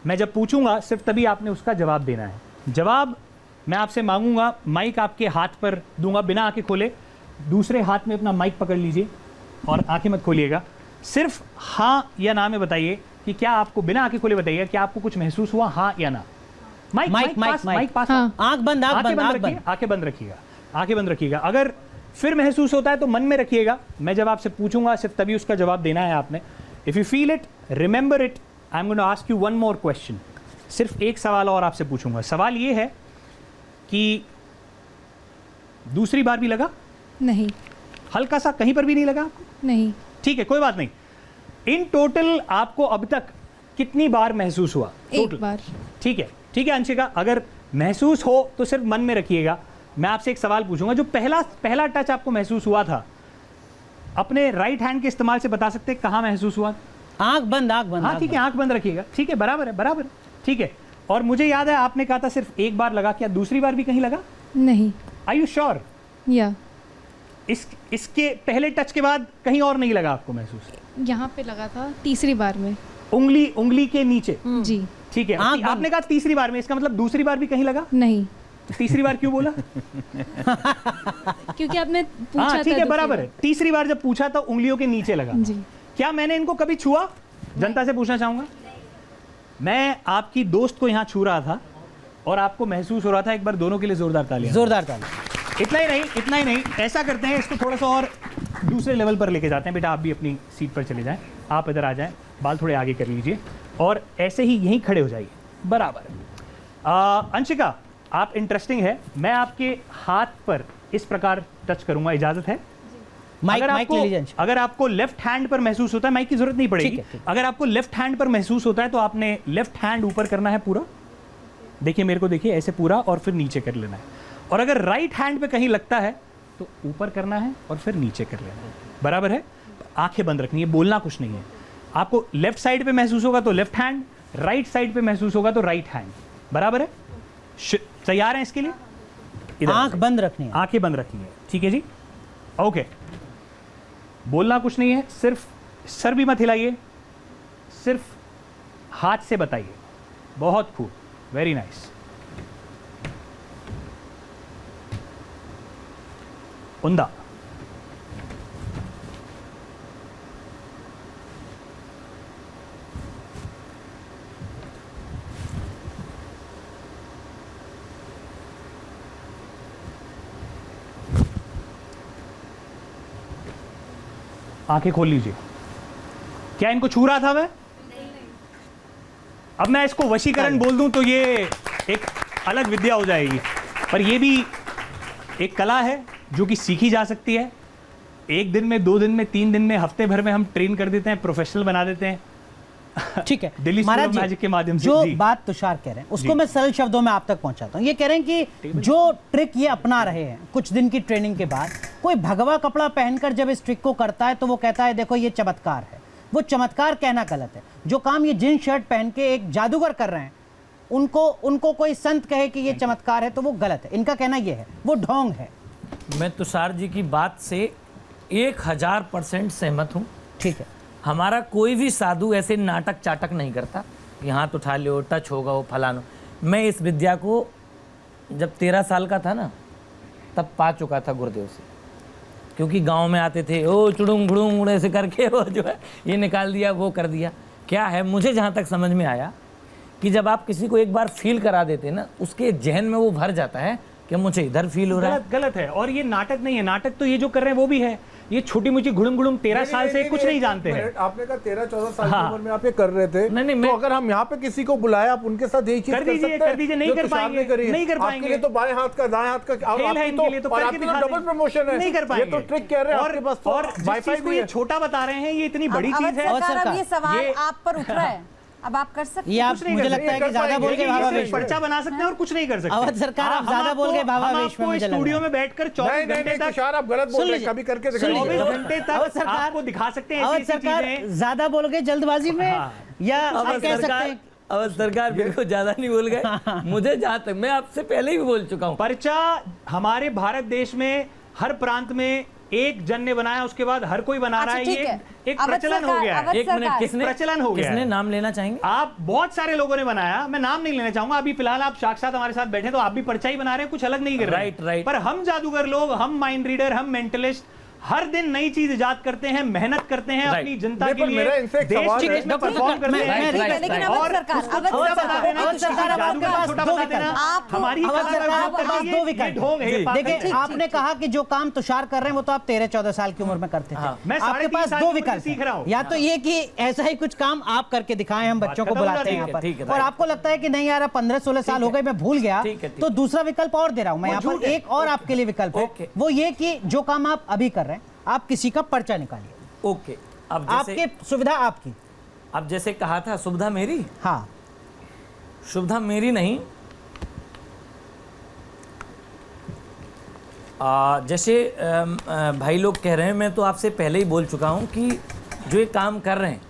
मैं जब पूछूंगा सिर्फ तभी आपने उसका जवाब देना है। जवाब मैं आपसे मांगूंगा, माइक आपके हाथ पर दूंगा बिना आंखें खोले। दूसरे हाथ में अपना माइक पकड़ लीजिए और आंखें मत खोलिएगा। सिर्फ हाँ या ना में बताइए कि क्या आपको, बिना आंखें खोले बताइएगा क्या आपको कुछ महसूस हुआ, हाँ या ना। माइक पास। आंख बंद, आंख बंद, आंख रखिए, बंद। आंखें बंद रखिएगा, आंखें बंद रखिएगा। अगर फिर महसूस होता है तो मन में रखिएगा। मैं जब आपसे पूछूंगा सिर्फ तभी उसका जवाब देना है आपने। If you feel it, remember it, I am going to ask you one more question. सिर्फ एक सवाल और आपसे पूछूंगा। सवाल ये है कि दूसरी बार भी लगा? नहीं। हल्का सा कहीं पर भी नहीं लगा आपको? नहीं। ठीक है, कोई बात नहीं। इन टोटल आपको अब तक कितनी बार महसूस हुआ? एक बार। ठीक है, ठीक है अंशिका, अगर महसूस हो तो सिर्फ मन में रखिएगा। मैं आपसे एक सवाल पूछूंगा, जो पहला टच आपको महसूस हुआ था, अपने राइट हैंड के इस्तेमाल से बता सकते हैं कहाँ महसूस हुआ? आंख बंद, आंख बंद। हाँ ठीक है, आंख बंद रखिएगा। ठीक है, बराबर है, बराबर है, ठीक है। और मुझे याद है आपने कहा था सिर्फ एक बार लगा, क्या दूसरी बार भी कहीं लगा? नहीं। Are you sure? या इसके पहले टच के बाद कहीं और नहीं लगा आपको महसूस? यहाँ पे लगा था तीसरी बार में। उंगली के नीचे? जी। ठीक है, आपने कहा तीसरी बार में, इसका मतलब दूसरी बार भी कहीं लगा? नहीं। तीसरी बार क्यों बोला? क्योंकि आपने पूछा हाँ ठीक था है, बराबर है। तीसरी बार जब पूछा तो उंगलियों के नीचे लगा। जी। क्या मैंने इनको कभी छुआ? जनता से पूछना चाहूंगा। मैं आपकी दोस्त को यहाँ छू रहा था और आपको महसूस हो रहा था। एक बार दोनों के लिए जोरदार तालियां। जोरदार तालियां। इतना ही नहीं, इतना ही नहीं, ऐसा करते हैं, इसको थोड़ा सा और दूसरे लेवल पर लेके जाते हैं। बेटा आप भी अपनी सीट पर चले जाएं, आप इधर आ जाएं, बाल थोड़े आगे कर लीजिए और ऐसे ही यहीं खड़े हो जाइए, बराबर। अंशिका आप इंटरेस्टिंग है, मैं आपके हाथ पर इस प्रकार टच करूंगा, इजाजत है? अगर आपको लेफ्ट हैंड पर महसूस होता है, माइक की जरूरत नहीं पड़ेगी। अगर आपको लेफ्ट हैंड पर महसूस होता है तो आपने लेफ्ट हैंड ऊपर करना है पूरा, देखिए मेरे को देखिए, ऐसे पूरा, और फिर नीचे कर लेना है। और अगर राइट हैंड पे कहीं लगता है तो ऊपर करना है और फिर नीचे कर लेना है, बराबर है? आंखें बंद रखनी है, बोलना कुछ नहीं है। आपको लेफ्ट साइड पे महसूस होगा तो लेफ्ट हैंड, राइट साइड पे महसूस होगा तो राइट हैंड, बराबर है? तैयार हैं इसके लिए? आंख बंद रखनी है, आंखें बंद रखनी है, ठीक है जी? ओके, बोलना कुछ नहीं है, सिर्फ सर भी मत हिलाइए, सिर्फ हाथ से बताइए। बहुत खूब, वेरी नाइस। उंदा, आंखें खोल लीजिए। क्या इनको छू रहा था मैं? अब मैं इसको वशीकरण बोल दूं तो ये एक अलग विद्या हो जाएगी, पर ये भी एक कला है जो कि सीखी जा सकती है। 1 दिन में, 2 दिन में, 3 दिन में, हफ्ते भर में हम ट्रेन कर देते हैं, प्रोफेशनल बना देते हैं। ठीक है दिल्ली स्कूल ऑफ मैजिक के माध्यम से। जो बात तुषार कह रहे हैं उसको मैं सरल शब्दों में आप तक पहुंचाता हूं। ये कह रहे हैं कि जो ट्रिक ये अपना रहे हैं कुछ दिन की ट्रेनिंग के बाद, कोई भगवा कपड़ा पहनकर जब इस ट्रिक को करता है तो वो कहता है देखो ये चमत्कार है। वो चमत्कार कहना गलत है। जो काम ये जींस शर्ट पहन के एक जादूगर कर रहे हैं उनको कोई संत कहे कि ये चमत्कार है तो वो गलत है। इनका कहना ये है, वो ढोंग है। मैं तुषार जी की बात से 1000% सहमत हूँ। ठीक है, हमारा कोई भी साधु ऐसे नाटक चाटक नहीं करता कि हाथ उठा लो, टच होगा, वो फलाना। मैं इस विद्या को जब 13 साल का था ना, तब पा चुका था गुरुदेव से, क्योंकि गांव में आते थे, ओ चुड़ुंग भुड़ुंग ऐसे करके वो जो है ये निकाल दिया, वो कर दिया। क्या है, मुझे जहाँ तक समझ में आया कि जब आप किसी को एक बार फील करा देते ना, उसके जहन में वो भर जाता है कि मुझे इधर फील हो रहा है। गलत है। और ये नाटक नहीं है, नाटक तो ये जो कर रहे हैं वो भी है। ये छोटी मुची घुड़ुम घुड़ुम 13 साल से कुछ नहीं जानते हैं। आपने कहा 13-14 साल की उम्र में आप ये कर रहे थे। नहीं, तो अगर हम यहाँ पे किसी को बुलाए, आप उनके साथ यही चीज कर दीजिए, नहीं कर पाएंगे, नहीं कर पाएंगे। आपके लिए तो बाएं हाथ का दाएं हाथ का खेल है इनके लिए, तो करके दिखा डबल प्रमोशन है, नहीं कर पाएंगे। ये तो ट्रिक कह रहे हैं आपके पास। और जिस चीज को ये छोटा बता रहे हैं, ये इतनी बड़ी चीज है। अब ये सवाल आप पर उठ रहा है, अब आप कर सकते ये आप मुझे लगता है कि ज्यादा बोल के भावा वेश में पर्चा बना सकते हैं और कुछ नहीं कर सकते। अवध सरकार आप ज्यादा बोल के भावा वेश में मुझे लग रहा है। स्टूडियो में बैठकर 24 घंटे तक, तुषार आप गलत बोल रहे हैं, कभी करके दिखाइए। 24 घंटे तक आपको दिखा सकते हैं ऐसी सरकार चीजें। ज्यादा बोल गए जल्दबाजी में, या आप कह सकते हैं अब सरकार बिल्कुल ज्यादा नहीं बोल गए। मुझे जहाँ तक, मैं आपसे पहले ही बोल चुका हूँ, पर्चा हमारे भारत देश में हर प्रांत में एक जन ने बनाया, उसके बाद हर कोई बना रहा है। ये एक प्रचलन हो गया है। एक मिनट, किसने प्रचलन हो गया? किसने नाम लेना चाहेंगे? आप, बहुत सारे लोगों ने बनाया, मैं नाम नहीं लेना चाहूंगा। अभी फिलहाल आप साक्षात हमारे साथ बैठे तो आप भी पर्चा ही बना रहे हैं, कुछ अलग नहीं कर रहे हैं। राइट। पर हम जादूगर लोग, हम माइंड रीडर, हम मेंटलिस्ट हर दिन नई चीज इजाद करते हैं, मेहनत करते हैं अपनी जनता के लिए, देश में परफॉर्म करते हैं। लेकिन और देखिए, आपने कहा कि जो काम तुषार कर रहे हैं वो तो आप 13-14 साल की उम्र में करते थे। मैं आपके पास 2 विकल्प सीख रहा हूँ, या तो ये कि ऐसा ही कुछ काम आप करके दिखाएं, हम बच्चों को बुलाते हैं यहाँ पर, और आपको लगता है कि नहीं यार 15-16 साल हो गए, मैं भूल गया, तो दूसरा विकल्प और दे रहा हूँ मैं यहाँ पर। एक और आपके लिए विकल्प है, वो ये कि जो काम आप अभी कर रहे हैं, आप किसी का पर्चा निकालिए। ओके, अब आपकी सुविधा आपकी। अब जैसे कहा था, सुविधा मेरी, हाँ, सुविधा मेरी नहीं। जैसे भाई लोग कह रहे हैं, मैं तो आपसे पहले ही बोल चुका हूं कि जो ये काम कर रहे हैं,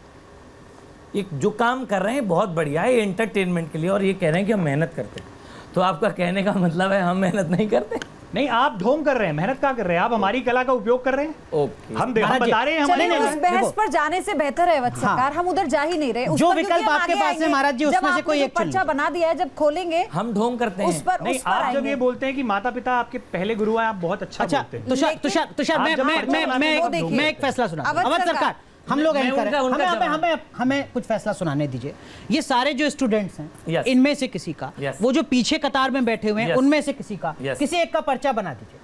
ये जो काम कर रहे हैं बहुत बढ़िया है, एंटरटेनमेंट के लिए, और ये कह रहे हैं कि हम मेहनत करते हैं। तो आपका कहने का मतलब है हम मेहनत नहीं करते? नहीं, आप ढोंग कर रहे हैं, मेहनत क्या कर रहे हैं? आप हमारी कला का उपयोग कर रहे हैं। ओके, हम बता रहे हैं, चलिए उस बहस पर जाने से बेहतर है वत्स सरकार, हम उधर जा ही नहीं रहे। जो विकल्प आपके पास है महाराज जी, उसमें से कोई एक पर्चा बना दिया है, जब खोलेंगे हम ढोंग करते हैं उस पर। नहीं, आप जब ये बोलते हैं कि माता पिता आपके पहले गुरु हैं, आप बहुत अच्छा बोलते हैं। तुषार मैं एक फैसला सुना। अवध सरकार, हम लोग एंकर हैं, हमें कुछ फैसला सुनाने दीजिए। ये सारे जो स्टूडेंट्स हैं, इनमें से किसी का, वो जो पीछे कतार में बैठे हुए हैं, उनमें से किसी का, किसी एक का पर्चा बना दीजिए।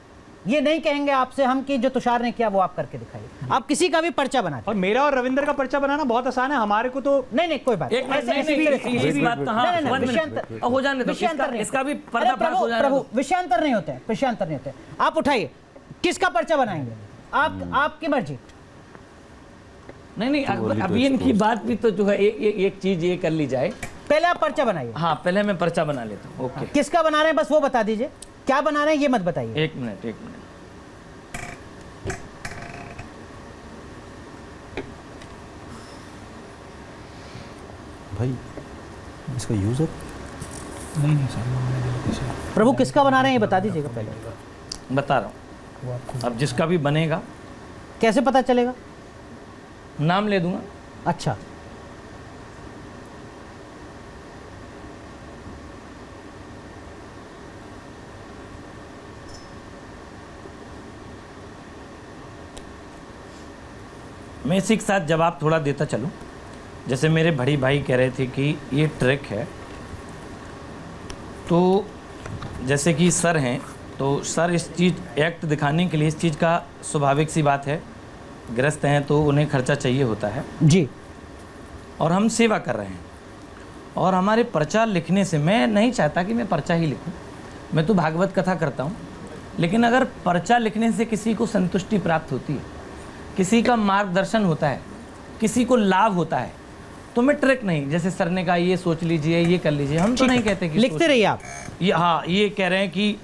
ये नहीं कहेंगे आपसे हम कि जो तुषार ने किया वो आप करके दिखाइए, आप किसी का भी पर्चा बना दीजिए। और मेरा और रविंद्र का पर्चा बनाना बहुत आसान है, हमारे को तो नहीं कोई बात एक मिनट, इस बात तो हाँ, हो जाने दो, इसका भी पर्दाफाश हो जाने दो। विषयांतर नहीं होते हैं, विषयांतर नहीं होते। आप उठाइए, किसका पर्चा बनाएंगे आप, आपकी मर्जी। नहीं, अभी इनकी बात भी तो जो है एक चीज ये कर ली जाए। पहले आप पर्चा बनाइए। हाँ, पहले मैं पर्चा बना लेता हूँ। ओके, किसका बना रहे हैं बस वो बता दीजिए, क्या बना रहे हैं ये मत बताइए। एक मिनट। भाई इसका यूजर नहीं सर, प्रभु किसका बना रहे हैं ये बता दीजिएगा पहले। बता रहा हूँ, अब जिसका भी बनेगा कैसे पता चलेगा? नाम ले दूंगा। अच्छा, मैं इसी के साथ जवाब थोड़ा देता चलूं। जैसे मेरे बड़ी भाई कह रहे थे कि ये ट्रिक है, तो जैसे कि सर हैं, तो सर इस चीज़ एक्ट दिखाने के लिए, इस चीज़ का स्वाभाविक सी बात है, गृहस्थ हैं तो उन्हें खर्चा चाहिए होता है जी, और हम सेवा कर रहे हैं। और हमारे पर्चा लिखने से, मैं नहीं चाहता कि मैं पर्चा ही लिखूं, मैं तो भागवत कथा करता हूं, लेकिन अगर पर्चा लिखने से किसी को संतुष्टि प्राप्त होती है, किसी का मार्गदर्शन होता है, किसी को लाभ होता है, तो मैं ट्रिक नहीं, जैसे सर ने कहा ये सोच लीजिए, ये कर लीजिए, हम तो नहीं कहते कि लिखते रहिए आप। ये हाँ, ये कह रहे हैं कि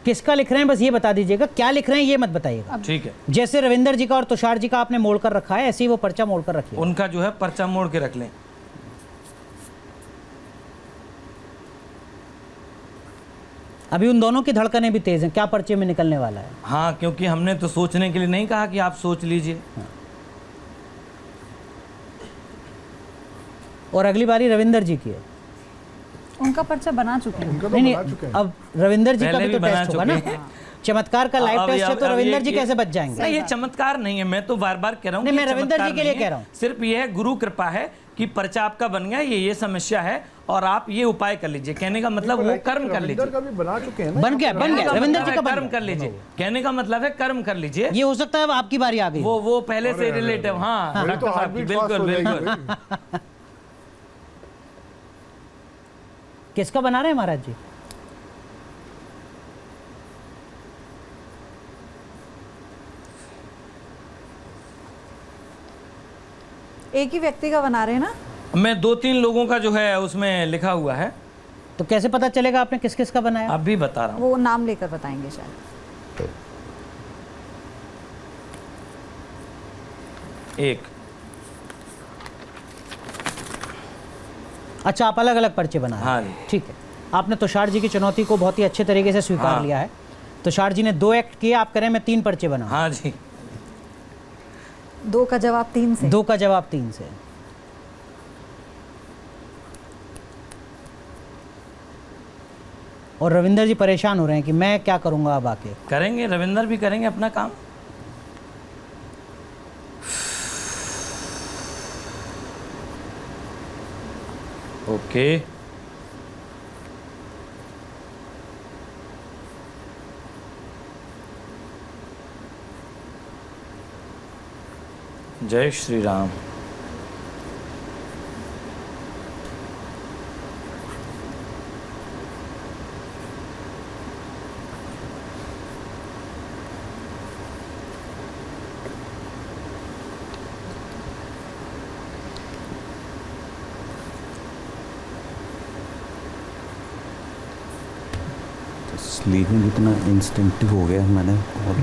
किसका लिख रहे हैं बस ये बता दीजिएगा, क्या लिख रहे हैं ये मत बताइएगा। ठीक है, जैसे रविंदर जी का और तुषार जी का आपने मोड़ कर रखा है, ऐसे ही वो पर्चा मोड़ कर रखिए। उनका जो है पर्चा मोड़ के रख लें। अभी उन दोनों की धड़कनें भी तेज हैं, क्या पर्चे में निकलने वाला है? हाँ, क्योंकि हमने तो सोचने के लिए नहीं कहा कि आप सोच लीजिए। और अगली बारी रविंदर जी की है। उनका पर्चा बना चुके हैं। उनका तो नहीं बना नहीं, चुके हैं। अब रविंदर जी का पहले भी भी तो बना टेस्ट होगा ना। चुके हैं। चमत्कार का लाइव अब टेस्ट है, तो अब रविंदर जी ये- कैसे बच जाएंगे? नहीं, ये चमत्कार नहीं है, मैं तो बार बार कह रहा हूँ नहीं, कि मैं रविंदर जी चमत्कार के लिए नहीं कह है। रहा हूँ। सिर्फ ये है गुरु कृपा है कि पर्चा आपका बन गया, ये समस्या है और आप ये उपाय कर लीजिए। कहने का मतलब वो कर्म कर लीजिए। रविंदर का भी बना चुके हैं ना। बन गया रविंदर जी का बन कर्म गया। कर लीजिए। कहने का मतलब है कर्म कर लीजिए। ये हो सकता है अब आपकी बारी आ गई। वो पहले से रिलेटिव। हाँ, मेरी तो डॉक्टर साहब की, heartbeat fast बिल्कुल हो जाएगी बिल्कुल। भाई। किसका बना रहे हैं महाराज जी? एक ही व्यक्ति का बना रहे हैं ना? मैं 2-3 लोगों का जो है उसमें लिखा हुआ है, तो कैसे पता चलेगा आपने किस किस का बनाया? अब भी बता रहा हूँ। वो नाम लेकर बताएंगे शायद। एक अच्छा, आप अलग अलग पर्चे बना रहे हैं। हाँ जी। ठीक है, आपने तुषार जी की चुनौती को बहुत ही अच्छे तरीके से स्वीकार हाँ। लिया है। तुषार जी ने 2 एक्ट किए, आप करें मैं 3 पर्चे बनाऊं। हाँ जी। 2 का जवाब 3 से। 2 का जवाब 3 से। और रविंदर जी परेशान हो रहे हैं कि मैं क्या करूंगा अब आके। करेंगे, रविंदर भी करेंगे अपना काम। ओके, जय श्री राम। स्लीपिंग इतना इंस्टिंक्टिव हो गया मैंने, और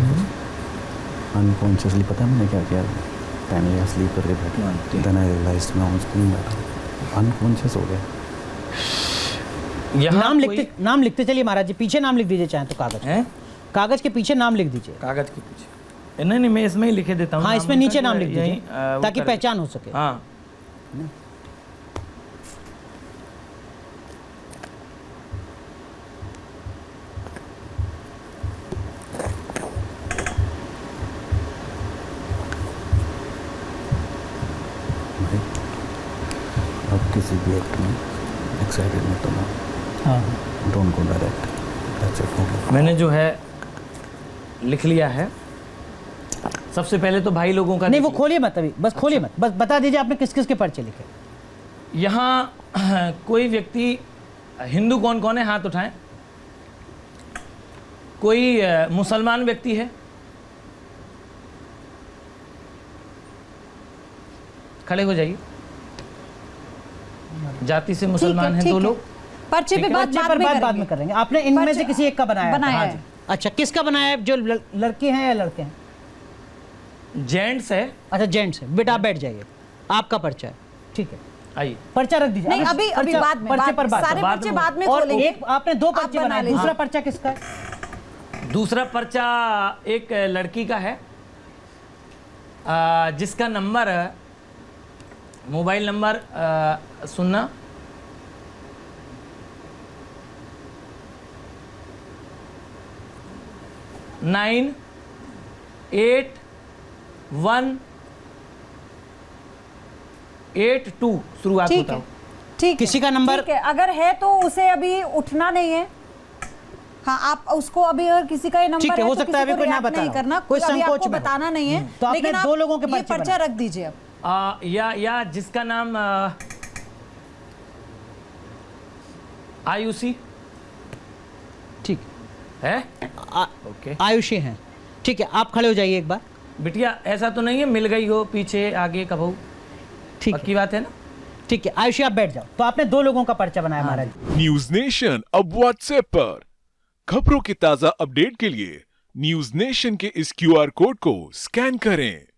अनकॉन्शियसली पता है मैंने क्या किया, पहले यहाँ स्लीप करके बैठा, देन आई रियलाइज्ड मैं ऑन स्क्रीन बैठा, अनकॉन्शियस हो गया। नाम लिखते चलिए महाराज जी, पीछे नाम लिख दीजिए चाहे तो कागज के पीछे नाम लिख दीजिए। कागज के पीछे नहीं, मैं इसमें ही लिखे देता हूँ। हाँ, इसमें नीचे नाम लिख यहीं, दीजिए ताकि पहचान हो सके। हाँ, अब किसी भी एक्ट में एक्साइटेड मत होना, don't go direct, that's it, हो गया। मैंने जो है लिख लिया है। सबसे पहले तो भाई लोगों का नहीं, वो खोलिए मत अभी, बस खोलिए मत, बस बता दीजिए आपने किस किस के पर्चे लिखे। यहाँ कोई व्यक्ति, हिंदू कौन कौन है हाथ उठाएं। कोई मुसलमान व्यक्ति है, खड़े हो जाइए। जाति से मुसलमान हैं 2 लोग। पर्चे पे बाद में करेंगे। आपने इनमें से किसी एक का बनाया है। अच्छा, किसका बनाया है? जो लड़के हैं या लड़के हैं? जेंट्स है। अच्छा, जेंट्स है। बेटा आप बैठ जाइए, आपका पर्चा है। ठीक है, आइए, पर्चा रख दीजिए। नहीं, अभी बाद में, पर्चे पर बात, सारे पर्चे बाद में और खोलेंगे। एक आपने 2 पर्चे बनाए, दूसरा पर्चा किसका है? दूसरा पर्चा एक लड़की का है, जिसका नंबर, मोबाइल नंबर सुनना, 98182 शुरुआत होता है। ठीक, किसी का नंबर ठीक है, अगर है तो उसे अभी उठना नहीं है। हाँ, आप उसको अभी अगर किसी का ये नंबर ठीक है, हो तो सकता है किसी अभी को कोई ना react बता नहीं रहा हो। करना, कोई अभी संकोच आपको में हो। बताना नहीं है। तो आपने लेकिन 2 लोगों के ये पर्चे पर्चा बनाए। रख दीजिए अब। या जिसका नाम आयुषी ठीक है। ओके, आयुषी हैं। ठीक है, आप खड़े हो जाइए एक बार। बिटिया ऐसा तो नहीं है मिल गई हो पीछे आगे कबहू? ठीक, पक्की बात है ना? ठीक है, आयुषी आप बैठ जाओ। तो आपने 2 लोगों का पर्चा बनाया महाराज। न्यूज नेशन अब व्हाट्सएप पर खबरों की ताजा अपडेट के लिए न्यूज नेशन के इस QR कोड को स्कैन करें।